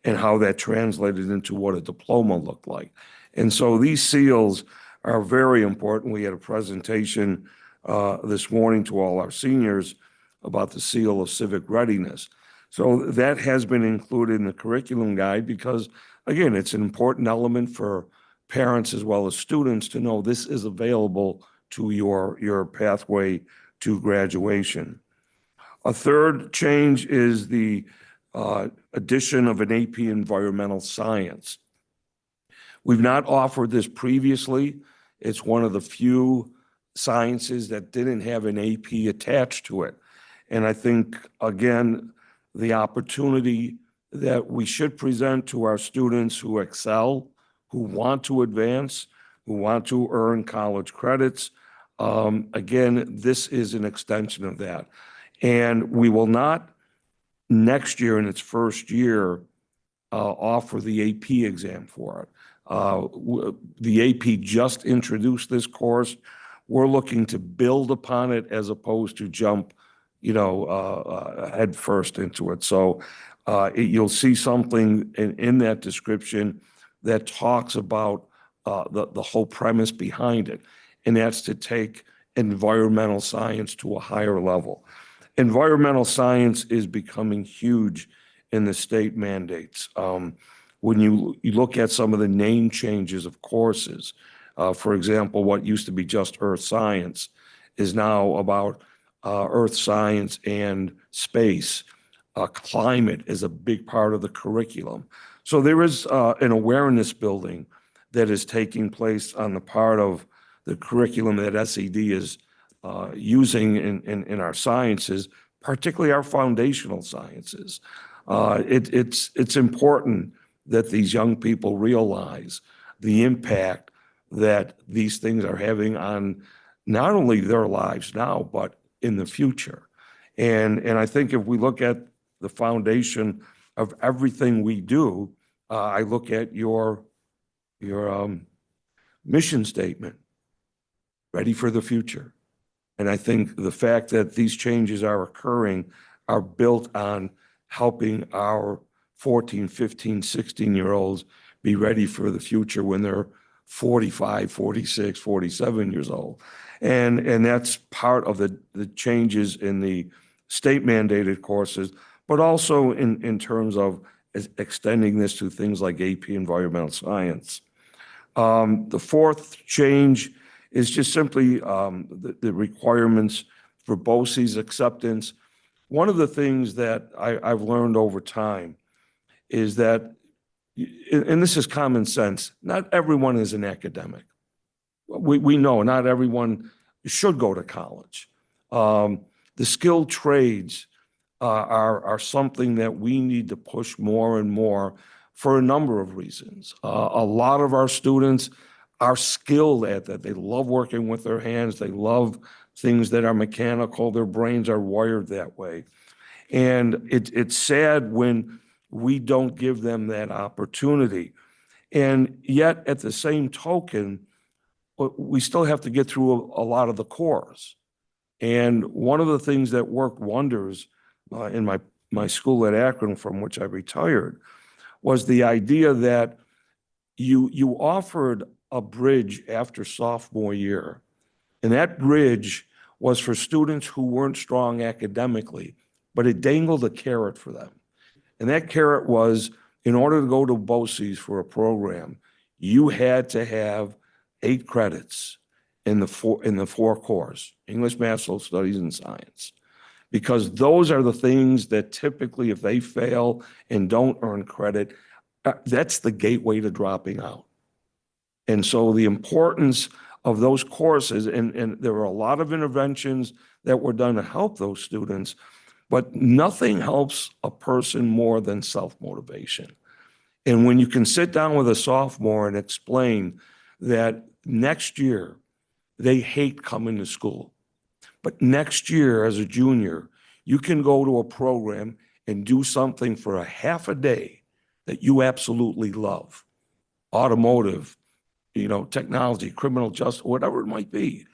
and how that translated into what a diploma looked like. And so these seals are very important. We had a presentation this morning to all our seniors about the seal of civic readiness. So that has been included in the curriculum guide because, again, it's an important element for parents as well as students to know this is available to your pathway to graduation. A third change is the addition of an AP Environmental Science. We've not offered this previously. It's one of the few sciences that didn't have an AP attached to it. And I think, again, the opportunity that we should present to our students who excel, who want to advance, who want to earn college credits. Again, this is an extension of that. And we will not next year in its first year offer the AP exam for it. The AP just introduced this course. We're looking to build upon it as opposed to jump, head first into it. So you'll see something in that description that talks about the whole premise behind it, and that's to take environmental science to a higher level. Environmental science is becoming huge in the state mandates. When you look at some of the name changes of courses, for example, what used to be just earth science is now about earth science and space. Climate is a big part of the curriculum. So there is an awareness building that is taking place on the part of the curriculum that SED is using in our sciences, particularly our foundational sciences. It's important that these young people realize the impact that these things are having on not only their lives now, but in the future. And I think if we look at the foundation of everything we do, I look at your mission statement, ready for the future. And I think the fact that these changes are occurring are built on helping our 14, 15, 16-year-olds be ready for the future when they're 45, 46, 47 years old. And that's part of the changes in the state mandated courses, but also in terms of extending this to things like AP Environmental Science. The fourth change is just simply the requirements for BOCES acceptance. one of the things that I've learned over time is that, and this is common sense, not everyone is an academic. We know not everyone should go to college. The skilled trades are something that we need to push more and more for a number of reasons. A lot of our students are skilled at that. They love working with their hands. They love things that are mechanical. Their brains are wired that way. And it's sad when we don't give them that opportunity. And yet, at the same token, we still have to get through a lot of the cores. And one of the things that worked wonders in my school at Akron, from which I retired, was the idea that you offered a bridge after sophomore year. And that bridge was for students who weren't strong academically, but it dangled a carrot for them. And that carrot was, in order to go to BOCES for a program, you had to have 8 credits in the 4 cores, English, Math, Social Studies, and Science. Because those are the things that typically, if they fail and don't earn credit, that's the gateway to dropping out. And so the importance of those courses, and there were a lot of interventions that were done to help those students, but nothing helps a person more than self-motivation. And when you can sit down with a sophomore and explain that next year they hate coming to school, but next year as a junior, you can go to a program and do something for a half a day that you absolutely love, automotive, technology, criminal justice, whatever it might be.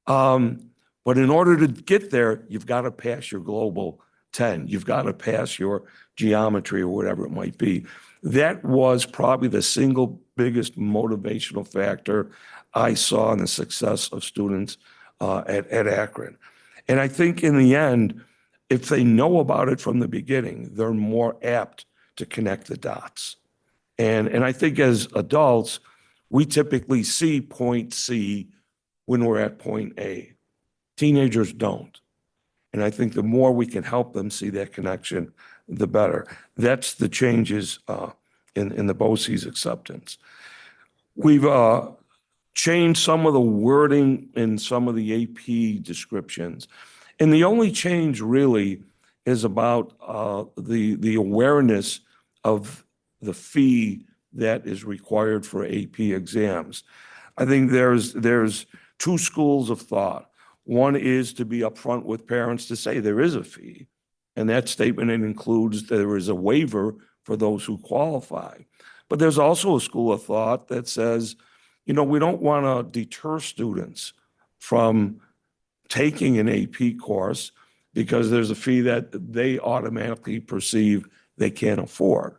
But in order to get there, you've got to pass your Global 10. You've got to pass your geometry or whatever it might be. That was probably the single biggest motivational factor I saw in the success of students at Akron. And I think in the end, if they know about it from the beginning, they're more apt to connect the dots. And I think as adults, we typically see point C when we're at point A. Teenagers don't. And I think the more we can help them see that connection, the better. That's the changes in the BOCES acceptance. We've changed some of the wording in some of the AP descriptions. And the only change really is about the awareness of the fee that is required for AP exams. I think there's 2 schools of thought. One is to be upfront with parents to say there is a fee. And that statement includes that there is a waiver for those who qualify. But there's also a school of thought that says, we don't want to deter students from taking an AP course because there's a fee that they automatically perceive they can't afford.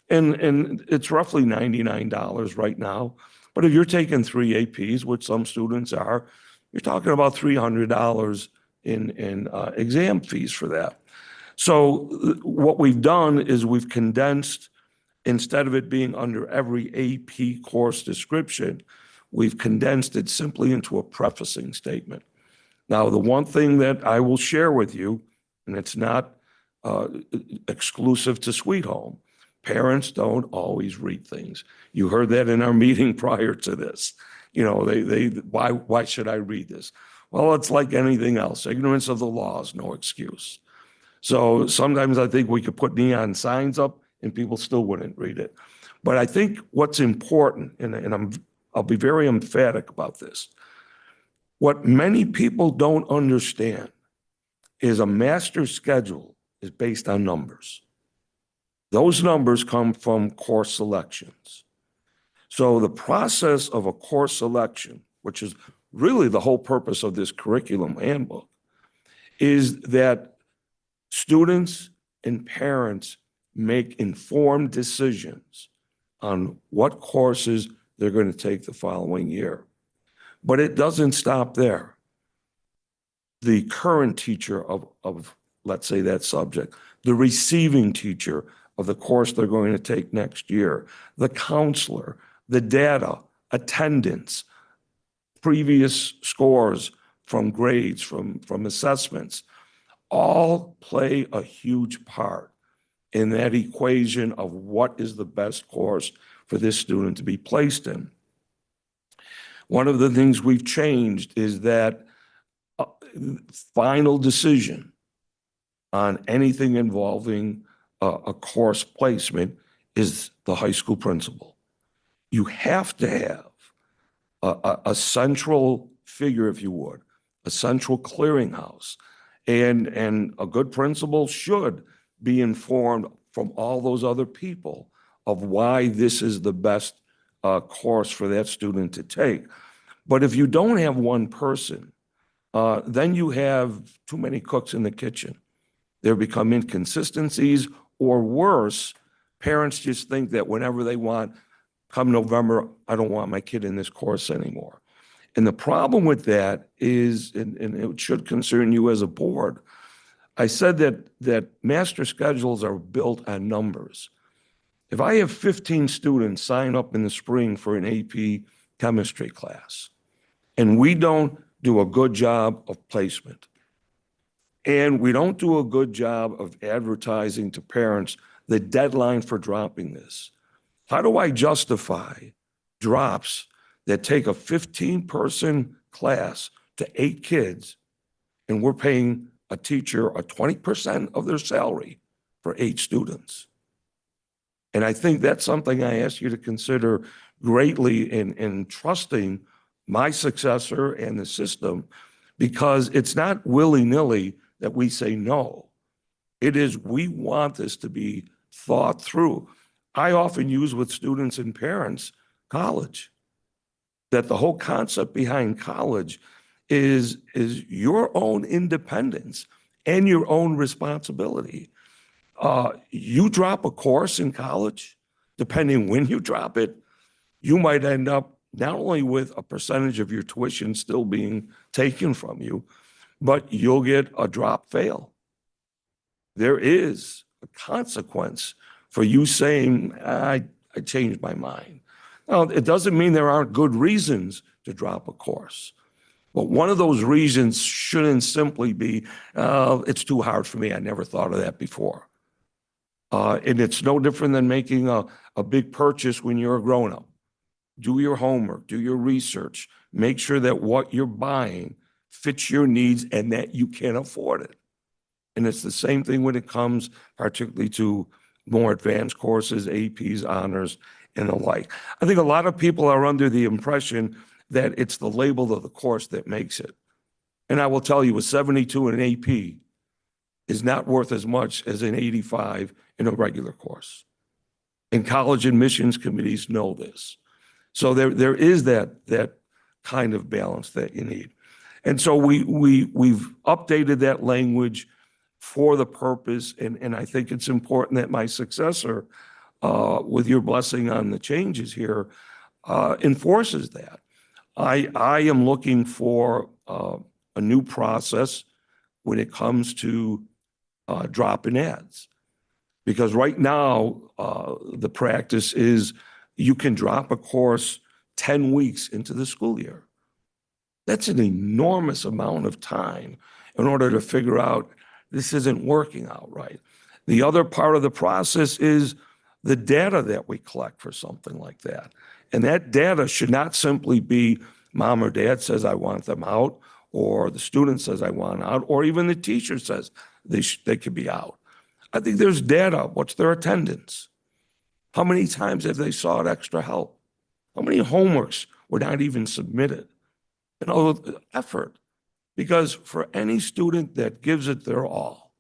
And it's roughly $99 right now. But if you're taking 3 APs, which some students are, you're talking about $300 in exam fees for that. So what we've done is we've condensed, instead of it being under every AP course description, we've condensed it simply into a prefacing statement. Now, the one thing that I will share with you, and it's not exclusive to Sweet Home, parents don't always read things. You heard that in our meeting prior to this. Why should I read this? Well, it's like anything else. Ignorance of the law is no excuse. So sometimes I think we could put neon signs up and people still wouldn't read it. But I think what's important, and I'll be very emphatic about this, what many people don't understand is a master's schedule is based on numbers. Those numbers come from course selections. So the process of a course selection, which is really the whole purpose of this curriculum handbook, is that students and parents make informed decisions on what courses they're going to take the following year. But it doesn't stop there. The current teacher of let's say, that subject, the receiving teacher of the course they're going to take next year, the counselor, the data, attendance, previous scores from grades, from assessments, all play a huge part in that equation of what is the best course for this student to be placed in. One of the things we've changed is that final decision on anything involving a course placement is the high school principal. You have to have a central figure, if you would, a central clearinghouse. And a good principal should be informed from all those other people of why this is the best course for that student to take. But if you don't have one person, then you have too many cooks in the kitchen. There become inconsistencies, or worse, parents just think that whenever they want, come November, I don't want my kid in this course anymore. And the problem with that is, and it should concern you as a board, I said that master schedules are built on numbers. If I have 15 students sign up in the spring for an AP chemistry class, and we don't do a good job of placement, and we don't do a good job of advertising to parents the deadline for dropping this, how do I justify drops that take a 15-person class to 8 kids, and we're paying a teacher a 20% of their salary for 8 students? And I think that's something I ask you to consider greatly in trusting my successor and the system, because it's not willy-nilly that we say no. It is, we want this to be thought through. I often use with students and parents college, that the whole concept behind college is your own independence and your own responsibility. You drop a course in college, depending when you drop it, you might end up not only with a percentage of your tuition still being taken from you, but you'll get a drop fail. There is a consequence for you saying, I changed my mind. Now, it doesn't mean there aren't good reasons to drop a course. But one of those reasons shouldn't simply be, it's too hard for me. I never thought of that before. And it's no different than making a big purchase when you're a grown-up. Do your homework, do your research, make sure that what you're buying fits your needs and that you can afford it. And it's the same thing when it comes particularly to more advanced courses, APs, honors, and the like. I think a lot of people are under the impression that it's the label of the course that makes it. And I will tell you, a 72 in an AP is not worth as much as an 85 in a regular course. And college admissions committees know this. So there is that kind of balance that you need. And so we've updated that language for the purpose, and I think it's important that my successor, with your blessing on the changes here, enforces that. I am looking for a new process when it comes to drop-in ads. Because right now, the practice is you can drop a course 10 weeks into the school year. That's an enormous amount of time in order to figure out this isn't working out right. The other part of the process is the data that we collect for something like that. And that data should not simply be mom or dad says I want them out, or the student says I want out, or even the teacher says they could be out. I think there's data. What's their attendance? How many times have they sought extra help? How many homeworks were not even submitted? And all the effort. Because for any student that gives it their all,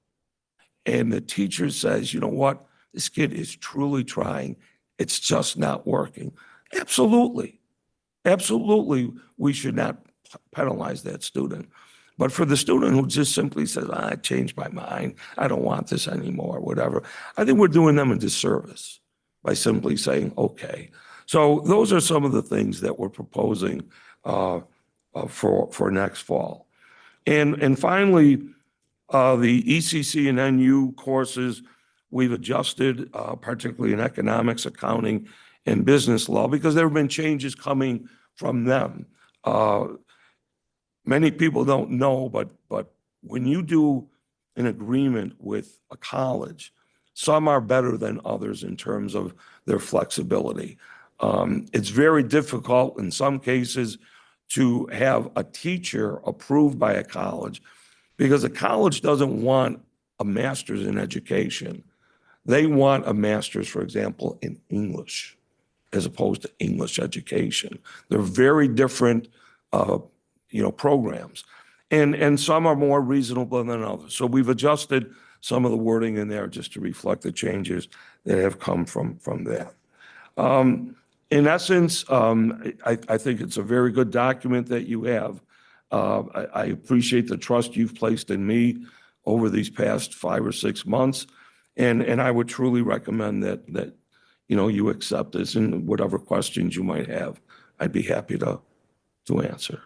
and the teacher says, you know what, this kid is truly trying, it's just not working. Absolutely. Absolutely, we should not penalize that student. But for the student who just simply says, I changed my mind, I don't want this anymore, whatever, I think we're doing them a disservice by simply saying, okay. So those are some of the things that we're proposing for next fall. And finally, the ECC and NU courses, we've adjusted, particularly in economics, accounting, and business law, because there have been changes coming from them. Many people don't know, but when you do in agreement with a college. Some are better than others in terms of their flexibility. It's very difficult in some cases to have a teacher approved by a college because a college doesn't want a master's in education. They want a master's, for example, in English as opposed to English education. They're very different, programs. And some are more reasonable than others. So we've adjusted some of the wording in there just to reflect the changes that have come from that. In essence, I think it's a very good document that you have. I appreciate the trust you've placed in me over these past 5 or 6 months. And I would truly recommend that you accept this, and whatever questions you might have, I'd be happy to answer.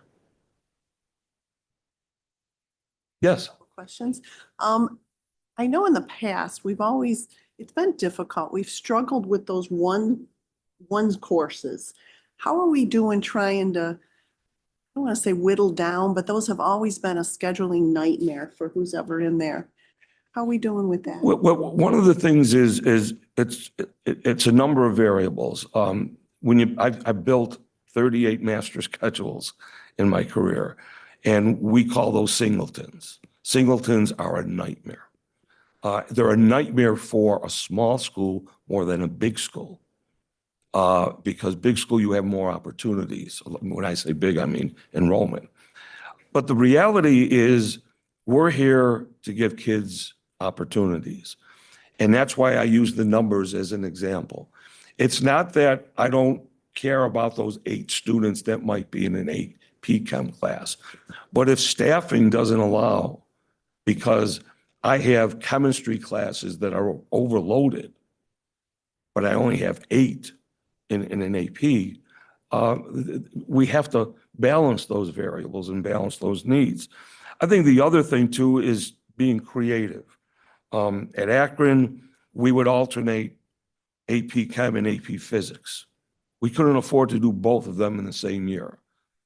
Yes. Questions? I know in the past, it's been difficult. We've struggled with those one's courses. How are we doing trying to, I don't want to say whittle down, but those have always been a scheduling nightmare for who's ever in there. How are we doing with that? Well, one of the things is it's a number of variables. I've built 38 master schedules in my career, and we call those singletons. Singletons are a nightmare. They're a nightmare for a small school more than a big school. Because big school, you have more opportunities. When I say big, I mean enrollment. But the reality is we're here to give kids opportunities. And that's why I use the numbers as an example. It's not that I don't care about those 8 students that might be in an AP Chem class. But if staffing doesn't allow, because I have chemistry classes that are overloaded, but I only have 8 in an AP, we have to balance those variables and balance those needs. I think the other thing too is being creative. At Akron, we would alternate AP Chem and AP Physics. We couldn't afford to do both of them in the same year.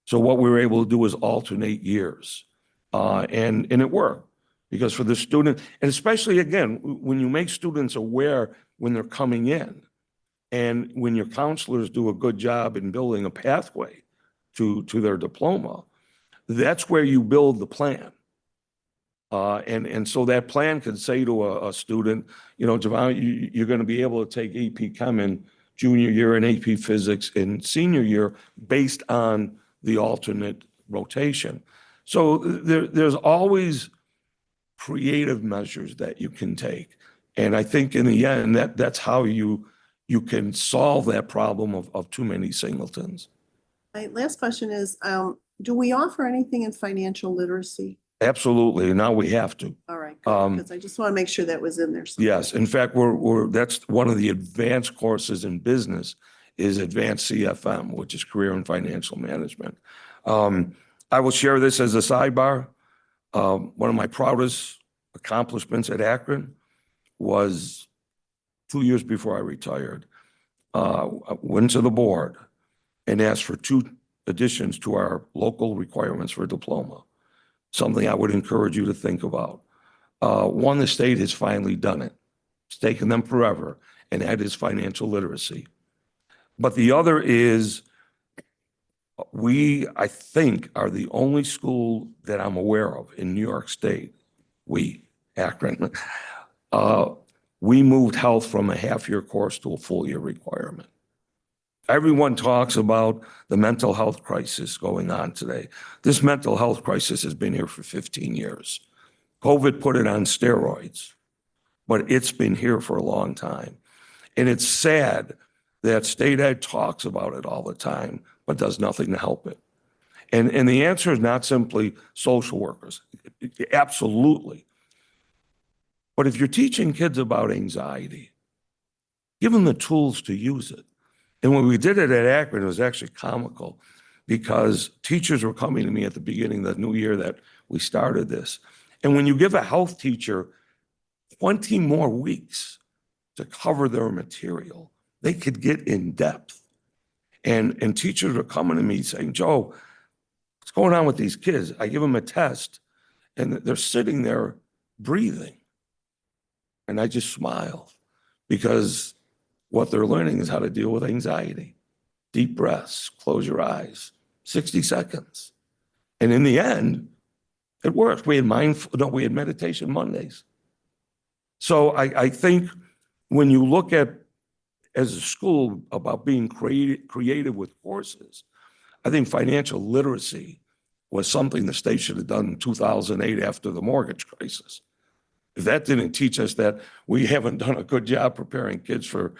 So what we were able to do was alternate years. And it worked because for the student, and especially again, when you make students aware when they're coming in, and when your counselors do a good job in building a pathway to their diploma, that's where you build the plan. And so that plan could say to a student, Javon, you're going to be able to take AP Chem in junior year and AP Physics in senior year based on the alternate rotation. So there's always creative measures that you can take. And I think in the end, that's how you can solve that problem of too many singletons. My last question is, do we offer anything in financial literacy? Absolutely. Now we have to. All right, good, because I just want to make sure that was in there. somewhere. Yes. In fact, that's one of the advanced courses in business is advanced CFM, which is career and financial management. I will share this as a sidebar. One of my proudest accomplishments at Akron was 2 years before I retired. I went to the board and asked for 2 additions to our local requirements for diploma, something I would encourage you to think about. One, the state has finally done it. It's taken them forever, and that is financial literacy. But the other is we, I think, are the only school that I'm aware of in New York State, Akron, we moved health from a half-year course to a full-year requirement. Everyone talks about the mental health crisis going on today. This mental health crisis has been here for 15 years. COVID put it on steroids, but it's been here for a long time. And it's sad that state ed talks about it all the time, but does nothing to help it. And the answer is not simply social workers. Absolutely. But if you're teaching kids about anxiety, give them the tools to use it. And when we did it at Akron, it was actually comical because teachers were coming to me at the beginning of the new year that we started this. And when you give a health teacher 20 more weeks to cover their material, they could get in depth. And teachers were coming to me saying, Joe, what's going on with these kids? I give them a test and they're sitting there breathing. And I just smile because what they're learning is how to deal with anxiety. Deep breaths, close your eyes, 60 seconds. And in the end, it worked. We had meditation Mondays. So I think when you look at, as a school, about being creative with courses, I think financial literacy was something the state should have done in 2008 after the mortgage crisis. If that didn't teach us that we haven't done a good job preparing kids for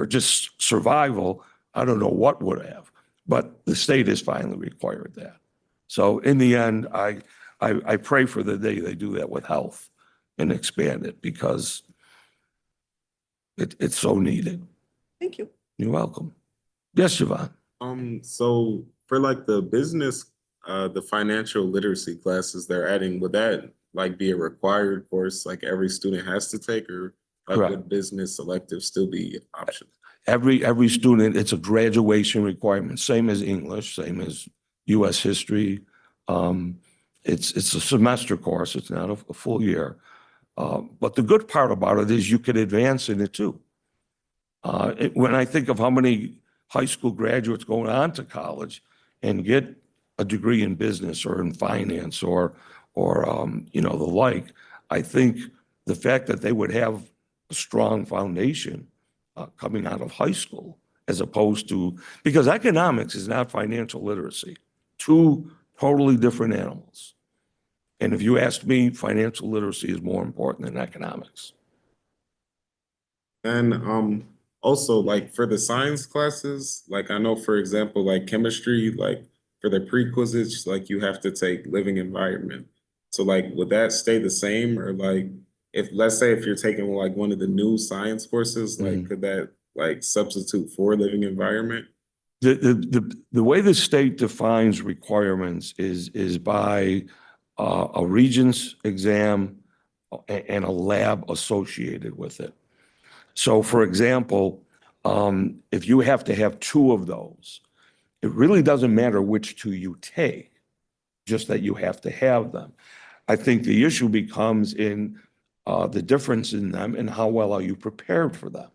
just survival, I don't know what would have. But the state has finally required that. So in the end, I pray for the day they do that with health and expand it, because it's so needed. Thank you. You're welcome. Yes, Siobhan. So for like the business, the financial literacy classes they're adding, would that like be a required course like every student has to take, or like Correct. would business elective still be optional? Every student, it's a graduation requirement, same as English, same as US history. It's a semester course, it's not a full year. But the good part about it is you could advance in it too. When I think of how many high school graduates going on to college and get a degree in business or in finance or the like, I think the fact that they would have a strong foundation coming out of high school, as opposed to, because economics is not financial literacy, two totally different animals. And if you ask me, financial literacy is more important than economics. And also like for the science classes, like I know, for example, like chemistry, like for the prerequisites, like you have to take living environment. So like, would that stay the same? Or like, if, let's say if you're taking like one of the new science courses, like could that like substitute for living environment? The way the state defines requirements is by a Regents exam and a lab associated with it. So for example, if you have to have two of those, it really doesn't matter which two you take, just that you have to have them. I think the issue becomes in the difference in them and how well are you prepared for them.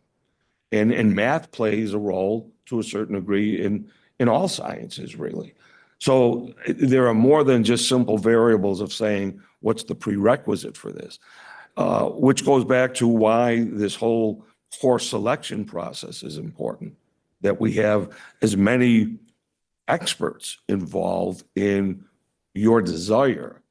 And math plays a role to a certain degree in all sciences, really. So there are more than just simple variables of saying, what's the prerequisite for this? Which goes back to why this whole course selection process is important, that we have as many experts involved in your desire.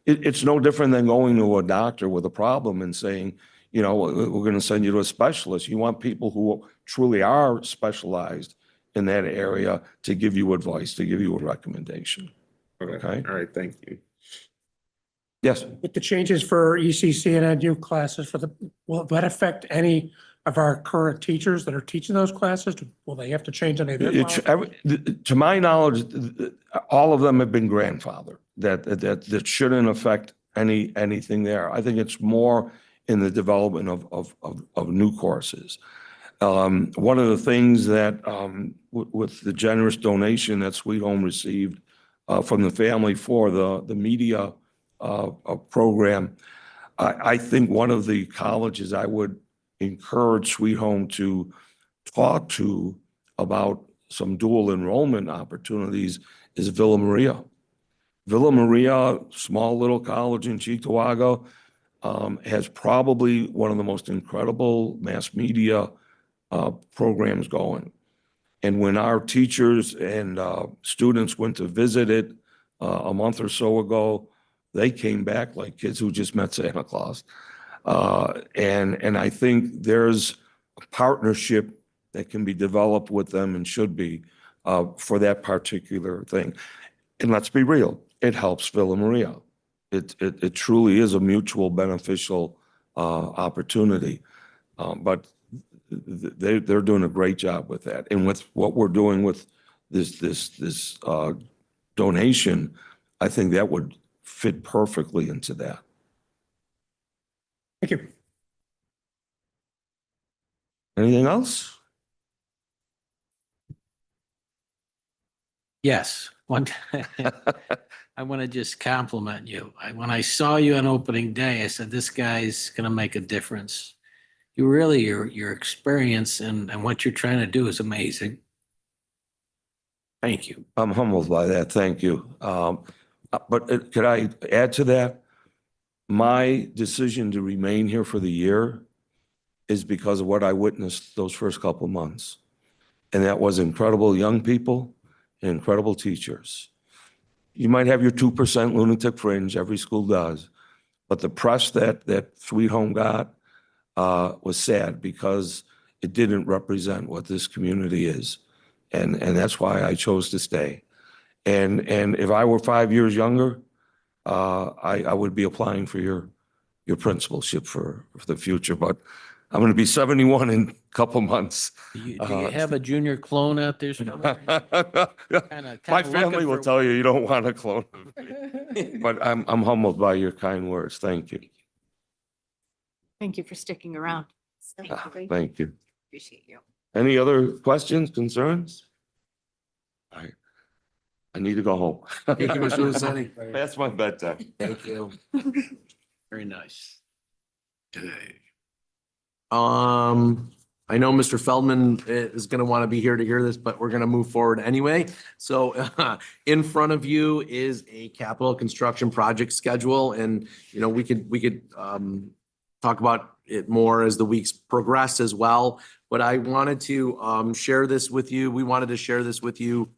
It's no different than going to a doctor with a problem and saying, we're going to send you to a specialist. You want people who truly are specialized in that area to give you advice, to give you a recommendation. Okay? All right, thank you. Yes. With the changes for ECC and NU classes will that affect any of our current teachers that are teaching those classes? Will they have to change any of their classes? To my knowledge, all of them have been grandfathered. That shouldn't affect anything there. I think it's more in the development of new courses. One of the things that with the generous donation that Sweet Home received from the family for the media program, I think one of the colleges I would encourage Sweet Home to talk to about some dual enrollment opportunities is Villa Maria. Villa Maria, small little college in Cheektowaga, has probably one of the most incredible mass media programs going. And when our teachers and students went to visit it a month or so ago, they came back like kids who just met Santa Claus. And I think there's a partnership that can be developed with them and should be for that particular thing. And let's be real, it helps Villa Maria. It truly is a mutual beneficial opportunity. But they're doing a great job with that. And with what we're doing with this donation, I think that would fit perfectly into that. Thank you. Anything else? Yes. One, I want to just compliment you. When I saw you on opening day, I said, this guy's going to make a difference. You really, your experience and what you're trying to do is amazing. Thank you. I'm humbled by that. Thank you. But could I add to that? My decision to remain here for the year is because of what I witnessed those first couple of months. And that was incredible young people and incredible teachers. You might have your 2% lunatic fringe, every school does. But the press that Sweet Home got was sad because it didn't represent what this community is. And that's why I chose to stay. And if I were 5 years younger, I would be applying for your principalship for the future. But I'm going to be 71 in a couple months. Do you have a junior clone out there somewhere? My family will tell you don't want a clone of me. But I'm humbled by your kind words. Thank you. Thank you for sticking around. Thank you. Appreciate you. Any other questions, concerns? All right. I need to go home. Thank you, Mr. Lucenti. That's my bedtime. Thank you. Very nice. I know Mr. Feldman is going to want to be here to hear this, but we're going to move forward anyway. So in front of you is a capital construction project schedule, and you know we could talk about it more as the weeks progress as well. But I wanted to share this with you. We wanted to share this with you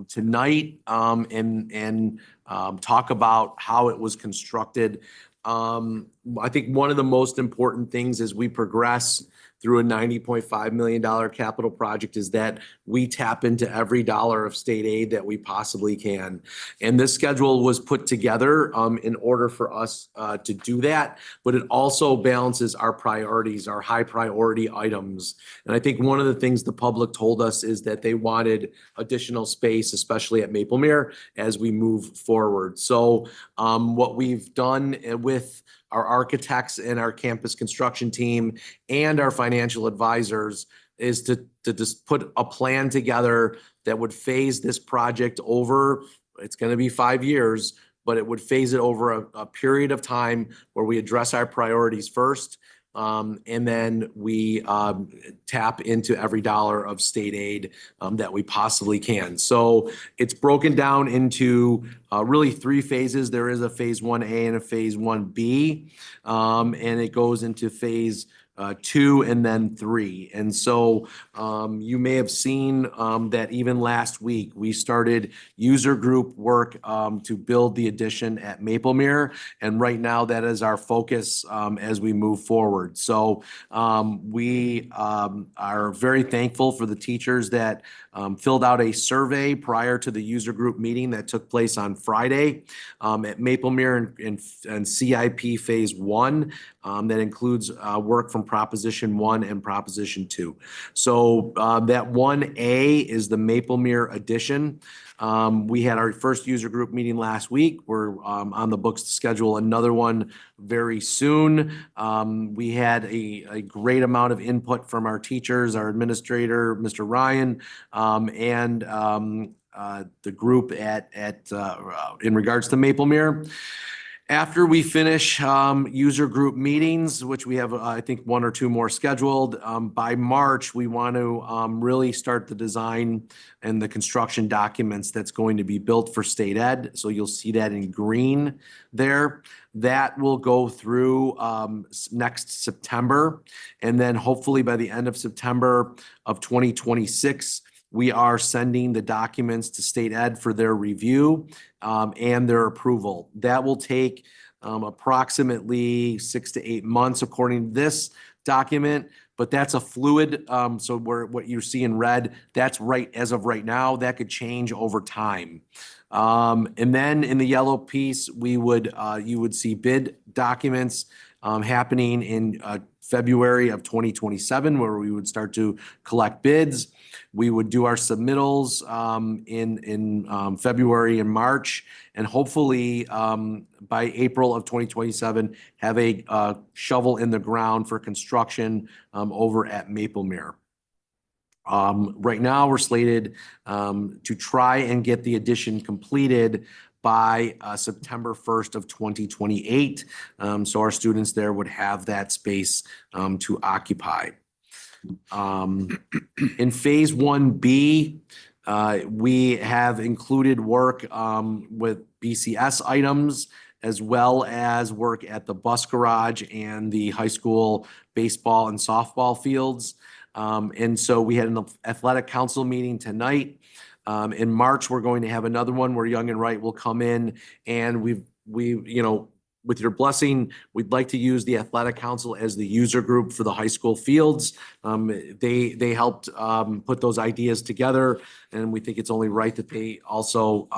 tonight and talk about how it was constructed. I think one of the most important things as we progress through a $90.5 million capital project is that we tap into every dollar of state aid that we possibly can. And this schedule was put together in order for us to do that, but it also balances our priorities, our high priority items. And I think one of the things the public told us is that they wanted additional space, especially at Maplemere, as we move forward. So what we've done with our architects and our campus construction team and our financial advisors is to just put a plan together that would phase this project over. It's going to be 5 years, but it would phase it over a period of time where we address our priorities first. And then we tap into every dollar of state aid that we possibly can. So it's broken down into really 3 phases. There is a phase 1A and a phase 1B, and it goes into phase 2 and then 3. And so you may have seen that even last week, we started user group work to build the addition at Maplemere. And right now that is our focus as we move forward. So we are very thankful for the teachers that filled out a survey prior to the user group meeting that took place on Friday at Maplemere and CIP phase 1 that includes work from Proposition 1 and Proposition 2. So that 1A is the Maplemere addition. We had our first user group meeting last week. We're on the books to schedule another one very soon. We had a great amount of input from our teachers, our administrator, Mr. Ryan, and the group in regards to Maplemere. After we finish user group meetings, which we have, I think, 1 or 2 more scheduled, by March, we want to really start the design and the construction documents that's going to be built for state ed. So you'll see that in green there. That will go through next September. And then hopefully by the end of September of 2026, we are sending the documents to state ed for their review and their approval. That will take approximately 6 to 8 months according to this document, but that's a fluid. So what you see in red, that's right as of right now. That could change over time. And then in the yellow piece, you would see bid documents happening in February of 2027, where we would start to collect bids. We would do our submittals in February and March, and hopefully by April of 2027, have a shovel in the ground for construction over at Maplemere. Right now, we're slated to try and get the addition completed by September 1st of 2028. So our students there would have that space to occupy. In phase 1B, we have included work with BCS items as well as work at the bus garage and the high school baseball and softball fields. And so we had an athletic council meeting tonight. In March, we're going to have another one where Young and Wright will come in, and with your blessing, we'd like to use the athletic council as the user group for the high school fields. They helped put those ideas together, and we think it's only right that they also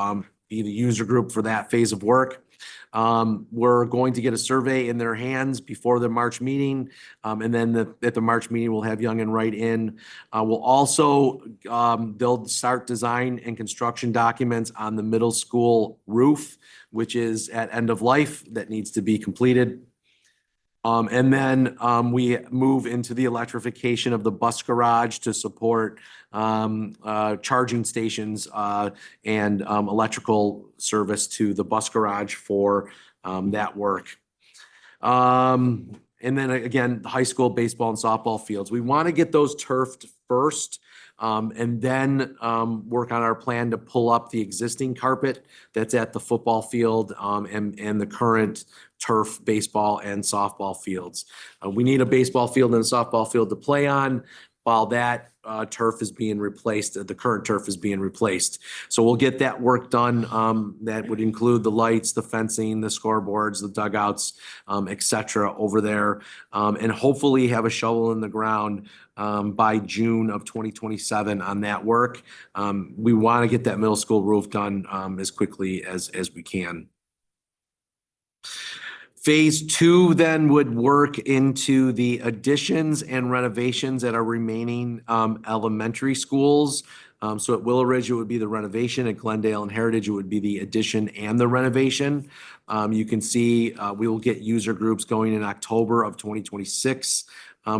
be the user group for that phase of work. We're going to get a survey in their hands before the March meeting. And then at the March meeting, we'll have Young and Wright in. We'll also, they'll start design and construction documents on the middle school roof, which is at end of life that needs to be completed. And then we move into the electrification of the bus garage to support charging stations and electrical service to the bus garage for that work. And then again, the high school baseball and softball fields. We want to get those turfed first. And then work on our plan to pull up the existing carpet that's at the football field and the current turf baseball and softball fields. We need a baseball field and a softball field to play on while that turf is being replaced, the current turf is being replaced. So we'll get that work done. That would include the lights, the fencing, the scoreboards, the dugouts, et cetera over there. And hopefully have a shovel in the ground by June of 2027 on that work. We want to get that middle school roof done as quickly as we can. Phase 2 then would work into the additions and renovations at our remaining elementary schools. So at Willow Ridge, it would be the renovation. At Glendale and Heritage, it would be the addition and the renovation. You can see we will get user groups going in October of 2026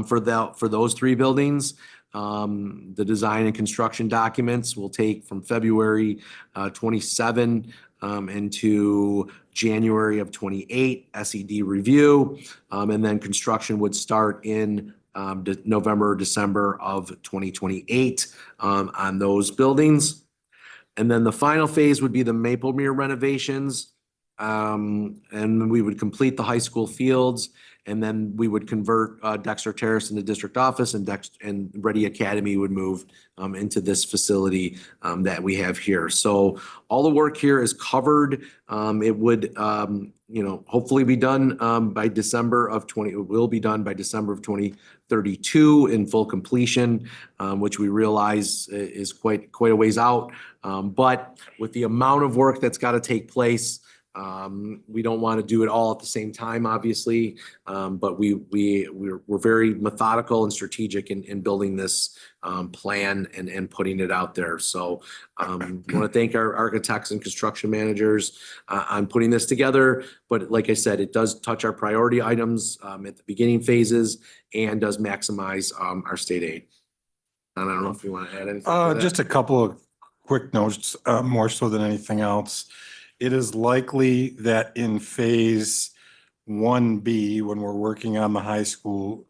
for those 3 buildings. The design and construction documents will take from February 27 into January of 28 SED review. And then construction would start in November, December of 2028 on those buildings. And then the final phase would be the Maplemere renovations. And we would complete the high school fields, and then we would convert Dexter Terrace into district office, and Ready Academy would move into this facility that we have here. So all the work here is covered. It would, hopefully be done by December of it will be done by December of 2032 in full completion, which we realize is quite a ways out. But with the amount of work that's got to take place, we don't want to do it all at the same time, obviously, but we're very methodical and strategic in building this plan and putting it out there. So I want to thank our architects and construction managers on putting this together. But like I said, it does touch our priority items at the beginning phases and does maximize our state aid. And I don't know if you want to add anything to that. Just a couple of quick notes, more so than anything else. It is likely that in phase 1B, when we're working on the high school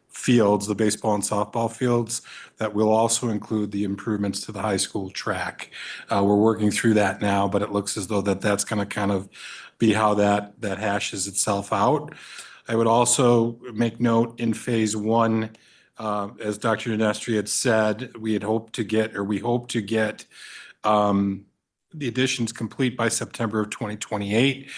fields, the baseball and softball fields, that will also include the improvements to the high school track. We're working through that now, but it looks as though that's going to kind of be how that hashes itself out. I would also make note in phase 1, as Dr. Dinestri had said, we hope to get the additions complete by September of 2028,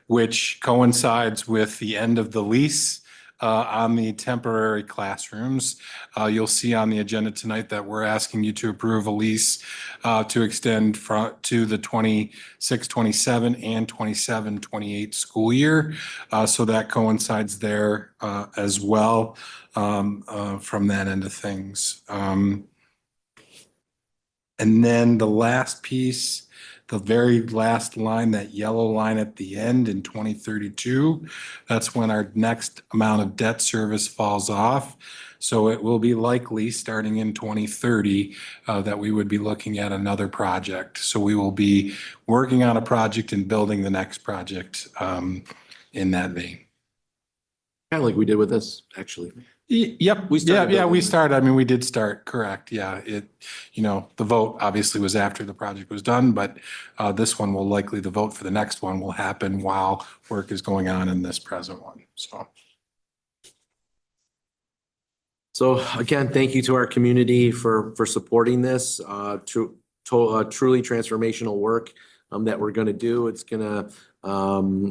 which coincides with the end of the lease on the temporary classrooms. You'll see on the agenda tonight that we're asking you to approve a lease to extend to the 26-27 and 27-28 school year. So that coincides there as well from that end of things. And then the last piece, the very last line, that yellow line at the end in 2032, that's when our next amount of debt service falls off. So it will be likely, starting in 2030, that we would be looking at another project. So we will be working on a project and building the next project in that vein. Kind of like we did with this, actually. Yep, We started yeah, we building. started, I mean, we did start, correct, yeah. The vote obviously was after the project was done, but this one will likely, the vote for the next one will happen while work is going on in this present one, so. So again, thank you to our community for supporting this, truly transformational work that we're going to do. It's going to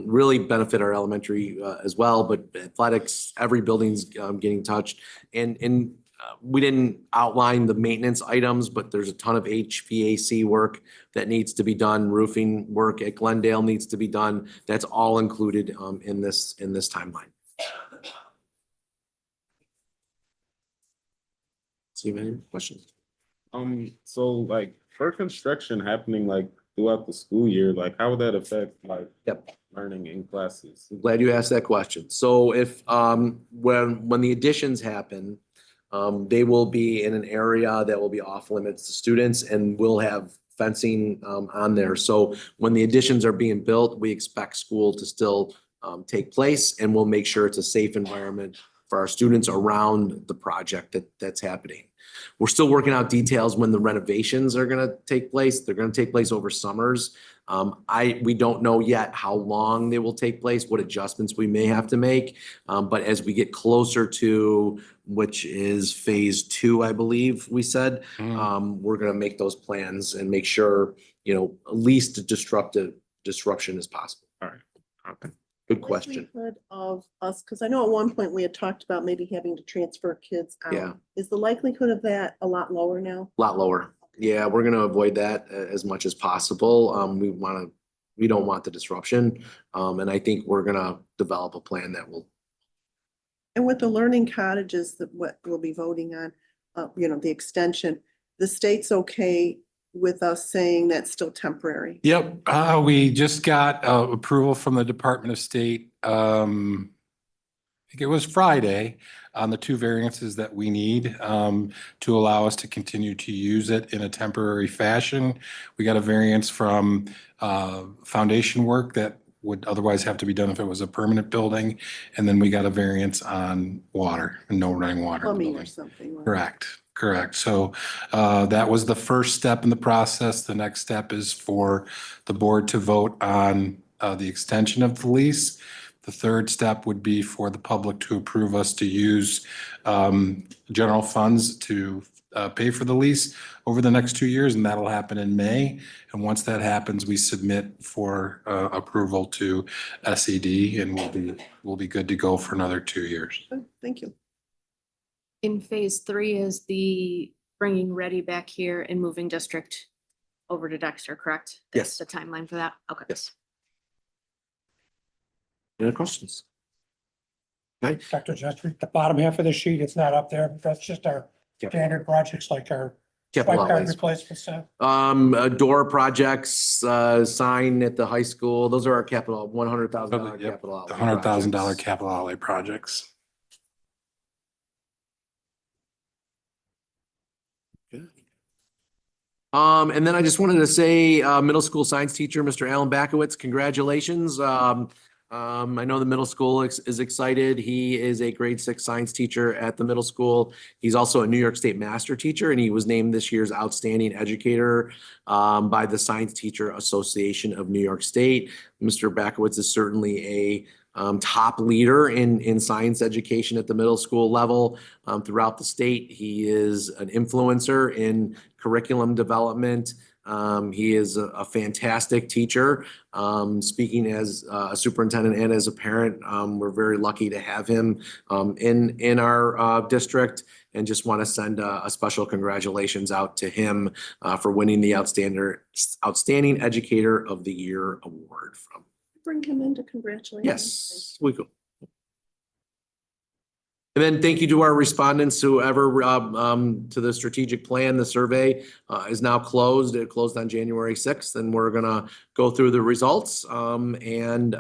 really benefit our elementary as well, but athletics, every building's getting touched. And we didn't outline the maintenance items, but there's a ton of HVAC work that needs to be done. Roofing work at Glendale needs to be done. That's all included in this timeline. So you have any questions? So like for construction happening like throughout the school year, like how would that affect like learning in classes? I'm glad you asked that question. So if when the additions happen, they will be in an area that will be off limits to students, and we'll have fencing on there. So when the additions are being built, we expect school to still take place, and we'll make sure it's a safe environment for our students around the project that's happening. We're still working out details when the renovations are going to take place. They're going to take place over summers. We don't know yet how long they will take place, what adjustments we may have to make. But as we get closer to, which is phase 2, I believe we said, we're going to make those plans and make sure, at least a disruption is possible. All right. Okay. Good question. Likelihood of us, because I know at one point we had talked about maybe having to transfer kids out. Yeah. Is the likelihood of that a lot lower now? A lot lower. Yeah, we're going to avoid that as much as possible. We don't want the disruption. And I think we're going to develop a plan that will. And with the learning cottages that what we'll be voting on, the extension, the state's okay with us saying that's still temporary? Yep, we just got approval from the Department of State. I think it was Friday on the 2 variances that we need to allow us to continue to use it in a temporary fashion. We got a variance from foundation work that would otherwise have to be done if it was a permanent building. And then we got a variance on water and no running water. in the Plumbing or building. something. right? Correct. So that was the first step in the process. The next step is for the board to vote on the extension of the lease. The third step would be for the public to approve us to use general funds to pay for the lease over the next 2 years, and that'll happen in May. And once that happens, we submit for approval to SED, and we'll be good to go for another 2 years. Good, thank you. In phase 3 is the bringing Ready back here and moving district over to Dexter, correct? Yes. That's the timeline for that? Okay. Yes. Any other questions? Okay. Dr. Gentry, the bottom half of the sheet, it's not up there, but that's just our standard projects like our Capital swipe card outlays. replacements. Door projects, sign at the high school. Those are our capital, $100,000 Yep, capital. The outlay $100,000 projects. capital outlay projects. And then I just wanted to say, middle school science teacher, Mr. Alan Backowitz, congratulations. I know the middle school is excited. He is a grade 6 science teacher at the middle school. He's also a New York State master teacher, and he was named this year's outstanding educator by the Science Teacher Association of New York State. Mr. Backowitz is certainly a top leader in science education at the middle school level throughout the state. He is an influencer in curriculum development. He is a fantastic teacher. Speaking as a superintendent and as a parent, we're very lucky to have him in our district, and just want to send a special congratulations out to him for winning the Outstanding Educator of the Year award from. Bring him in to congratulate him. Yes, we go. And then thank you to our respondents, whoever to the strategic plan. The survey is now closed. It closed on January 6th, and we're gonna go through the results and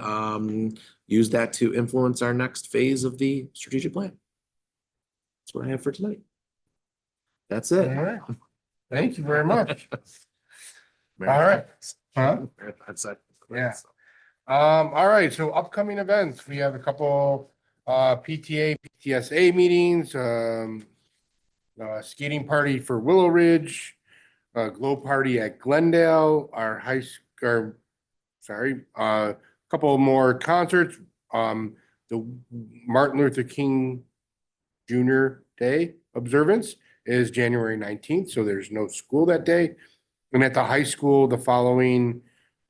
use that to influence our next phase of the strategic plan. That's what I have for tonight. That's All it. right. Thank you very much. All right. Huh? That's it. Yeah. All right, so upcoming events, we have a couple PTA, PTSA meetings, skating party for Willow Ridge, glow party at Glendale, our couple more concerts. The Martin Luther King Jr. Day observance is January 19th, so there's no school that day. And at the high school, the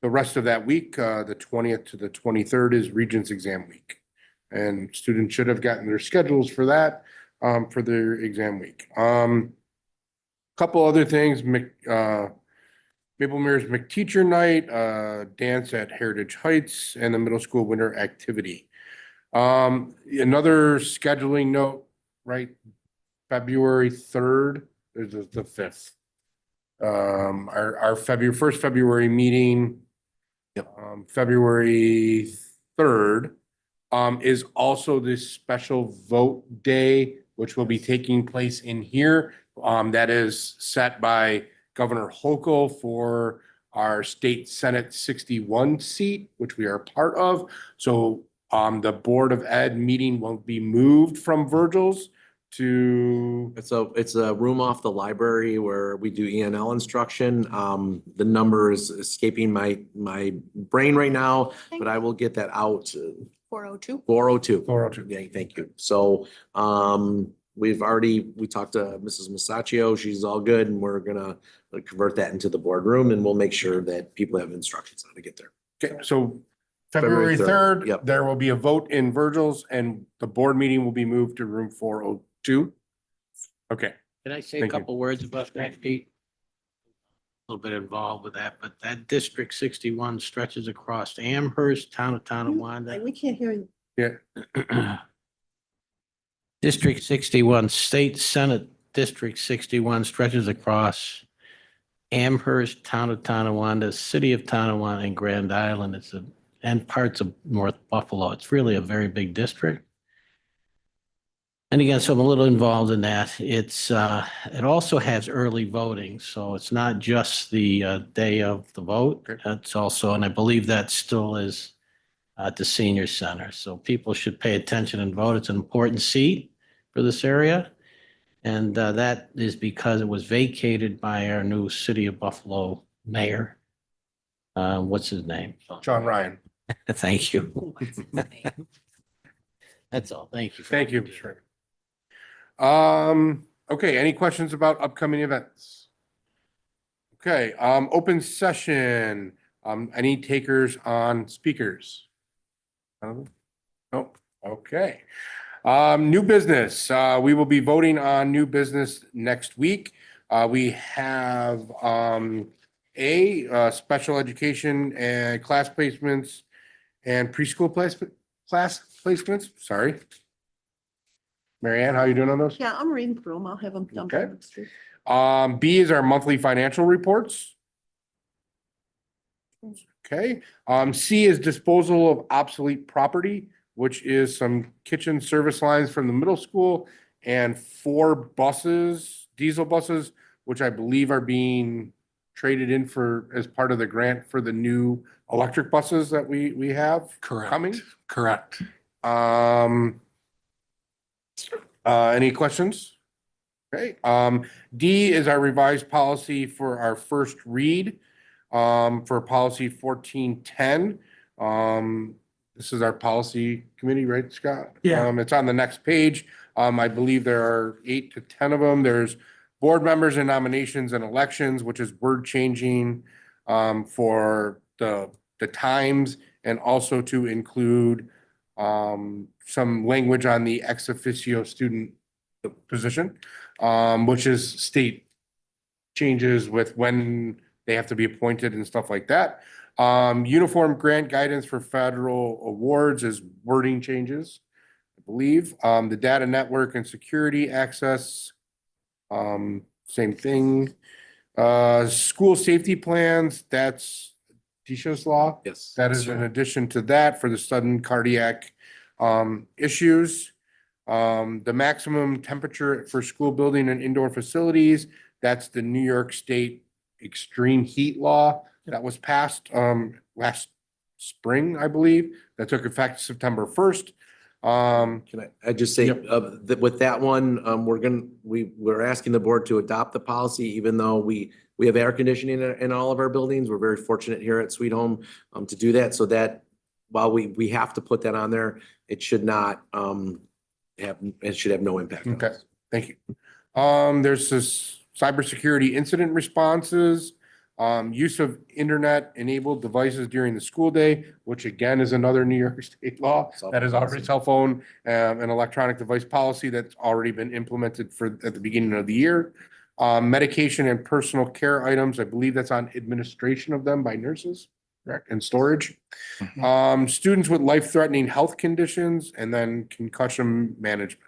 rest of that week, the 20th to the 23rd is Regents Exam Week. And students should have gotten their schedules for that, for their exam week. Couple other things, Maple Mirrors McTeacher Night, dance at Heritage Heights, and the middle school winter activity. Another scheduling note, right? February 3rd, is the 5th. Our first February meeting, February 3rd, is also this special vote day, which will be taking place in here. That is set by Governor Hochul for our state Senate 61 seat, which we are part of. So the Board of Ed meeting won't be moved from Virgil's to. It's a room off the library where we do ENL instruction. The number is escaping my brain right now, but I will get that out. 402. 402. 402. Yeah, thank you. So, we talked to Mrs. Masaccio. She's all good, and we're gonna convert that into the boardroom, and we'll make sure that people have instructions on how to get there. Okay, so February 3rd, Yep. there will be a vote in Virgil's and the board meeting will be moved to room 402. Okay, Can I say a Thank you. couple words about that, Pete? A little bit involved with that, but that District 61 stretches across Amherst, town of Tonawanda. We can't hear you. yeah, District 61, State Senate District 61 stretches across Amherst, town of Tonawanda, city of Tonawanda, and Grand Island. And parts of North Buffalo. It's really a very big district. And again, so I'm a little involved in that. It also has early voting, so it's not just the day of the vote. It's also, and I believe that still is at the senior center. So people should pay attention and vote. It's an important seat for this area. And that is because it was vacated by our new City of Buffalo mayor. What's his name? John Ryan. Thank you. That's all. Thank you. Thank you. Sure. Okay, any questions about upcoming events? Okay, open session. Any takers on speakers? Nope. Okay. New business. We will be voting on new business next week. We have special education and class placements and preschool class placements. Sorry. Mary Ann, how are you doing on those? Yeah, I'm reading through them. I'll have them done. by Okay. next week. B is our monthly financial reports. Okay. C is disposal of obsolete property, which is some kitchen service lines from the middle school and 4 buses, diesel buses, which I believe are being traded in as part of the grant for the new electric buses that we have coming. Correct. Any questions? Okay, D is our revised policy for our first read, for policy 1410. This is our policy committee, right, Scott? Yeah. It's on the next page. I believe there are 8 to 10 of them. There's board members and nominations and elections, which is word changing, for the times, and also to include some language on the ex officio student position, which is state changes with when they have to be appointed and stuff like that. Uniform grant guidance for federal awards is wording changes, I believe. The data network and security access, same thing. School safety plans, that's DSHA's law. Yes. That is in addition to that for the sudden cardiac issues. The maximum temperature for school building and indoor facilities, that's the New York State extreme heat law that was passed last spring, I believe, that took effect September 1st. Can I just say, that with that one, we're asking the board to adopt the policy, even though we have air conditioning in all of our buildings. We're very fortunate here at Sweet Home to do that, so that while we have to put that on there, it should not it should have no impact on Okay, us. thank you. There's this cybersecurity incident responses, use of internet-enabled devices during the school day, which again is another New York State law. That is already cell phone, and electronic device policy that's already been implemented at the beginning of the year. Medication and personal care items, I believe that's on administration of them by nurses, correct, and storage. Students with life-threatening health conditions, and then concussion management.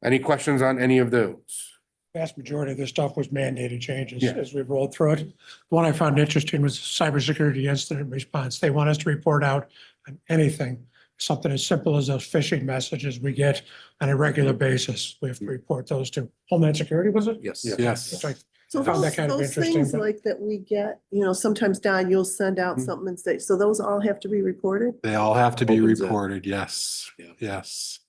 Any questions on any of those? Vast majority of this stuff was mandated changes Yeah. as we rolled through it. One I found interesting was cybersecurity incident response. They want us to report out on anything, something as simple as those phishing messages we get on a regular basis. We have to report those to Homeland Security, was it? Yes. Yes. Which I So found that those, kind of those interesting, things but- like that we get, sometimes Don, you'll send out something and say, so those all have to be reported? They all have to be Opens it. reported, yes, Yeah. yes.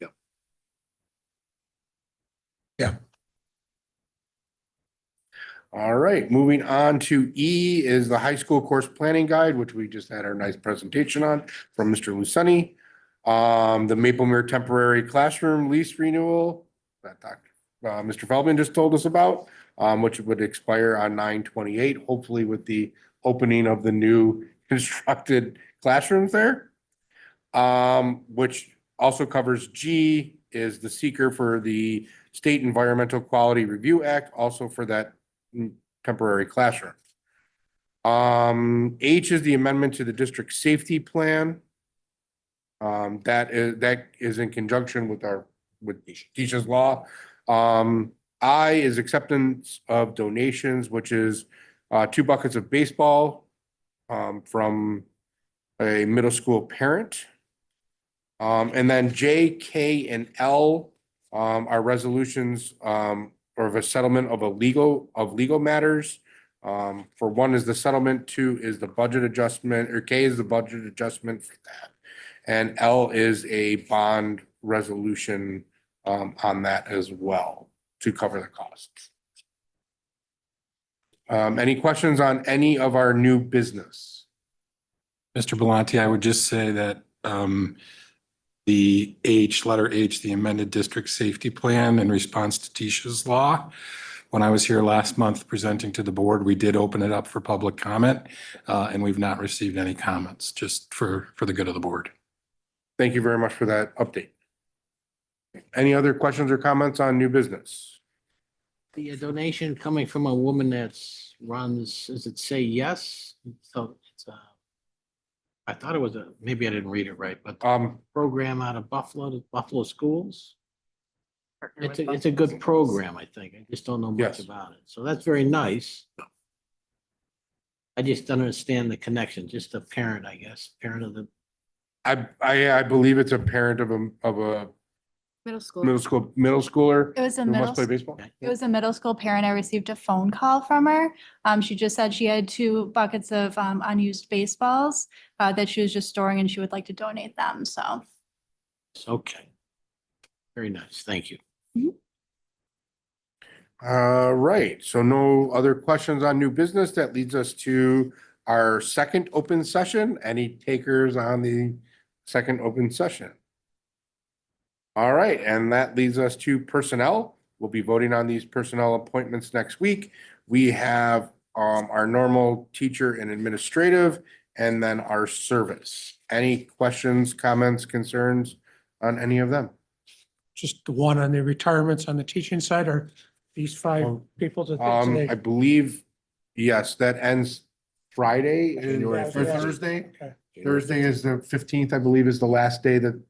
All right, moving on to E is the high school course planning guide, which we just had our nice presentation on from Mr. Lusani. The Maplemere temporary classroom lease renewal that Mr. Feldman just told us about, which would expire on 9/28, hopefully with the opening of the new constructed classrooms there. Which also covers G is the seeker for the State Environmental Quality Review Act, also for that temporary classroom. H is the amendment to the district safety plan. That is in conjunction with Keisha's law. I is acceptance of donations, which is 2 buckets of baseball from a middle school parent. And then J, K, and L are resolutions of a settlement of legal matters. For one is the settlement, 2 is the budget adjustment, or K is the budget adjustment for that. And L is a bond resolution on that as well to cover the costs. Any questions on any of our new business? Mr. Belanti, I would just say that the letter H, the amended district safety plan in response to Tisha's law. When I was here last month presenting to the board, we did open it up for public comment, and we've not received any comments, just for the good of the board. Thank you very much for that update. Any other questions or comments on new business? The donation coming from a woman that's runs, does it say yes? So it's I thought it was maybe I didn't read it right, but program out of Buffalo Schools. It's a good program, I think. I just don't know much Yes. about it. So that's very nice. I just don't understand the connection, just a parent, I guess, parent of the. I believe it's a parent of a Middle school. middle schooler It was a who middle, must play baseball. it was a middle school parent. I received a phone call from her. She just said she had 2 buckets of unused baseballs that she was just storing and she would like to donate them. So Okay. Very nice. Thank you. Right, so no other questions on new business. That leads us to our second open session. Any takers on the second open session? All right, and that leads us to personnel. We'll be voting on these personnel appointments next week. We have our normal teacher and administrative, and then our service. Any questions, comments, concerns on any of them? Just the one on the retirements on the teaching side, or these 5 people that. I believe, yes, that ends Friday January or 1st. Thursday. Okay. Thursday is the 15th, I believe, is the last day that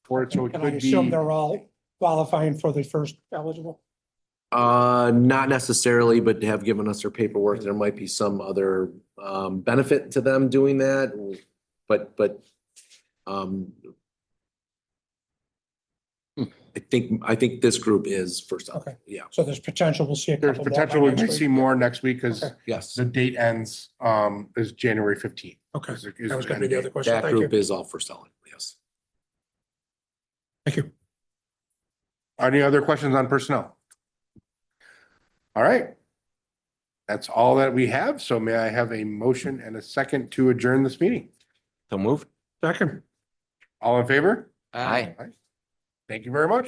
for it, so it Can I could assume be. they're all qualifying for the first eligible? Not necessarily, but have given us their paperwork. There might be some other benefit to them doing that, but I think this group is first up. Okay. Yeah, So there's potential, we'll see a There's couple more. potential by we next might week. see more next week because Okay. yes. the date ends, is January 15th. Okay, Is that was gonna be the other question. That Thank you. group is all for selling, yes. Thank you. Any other questions on personnel? All right. That's all that we have. So may I have a motion and a second to adjourn this meeting? So move. Second. All in favor? Aye. Thank you very much.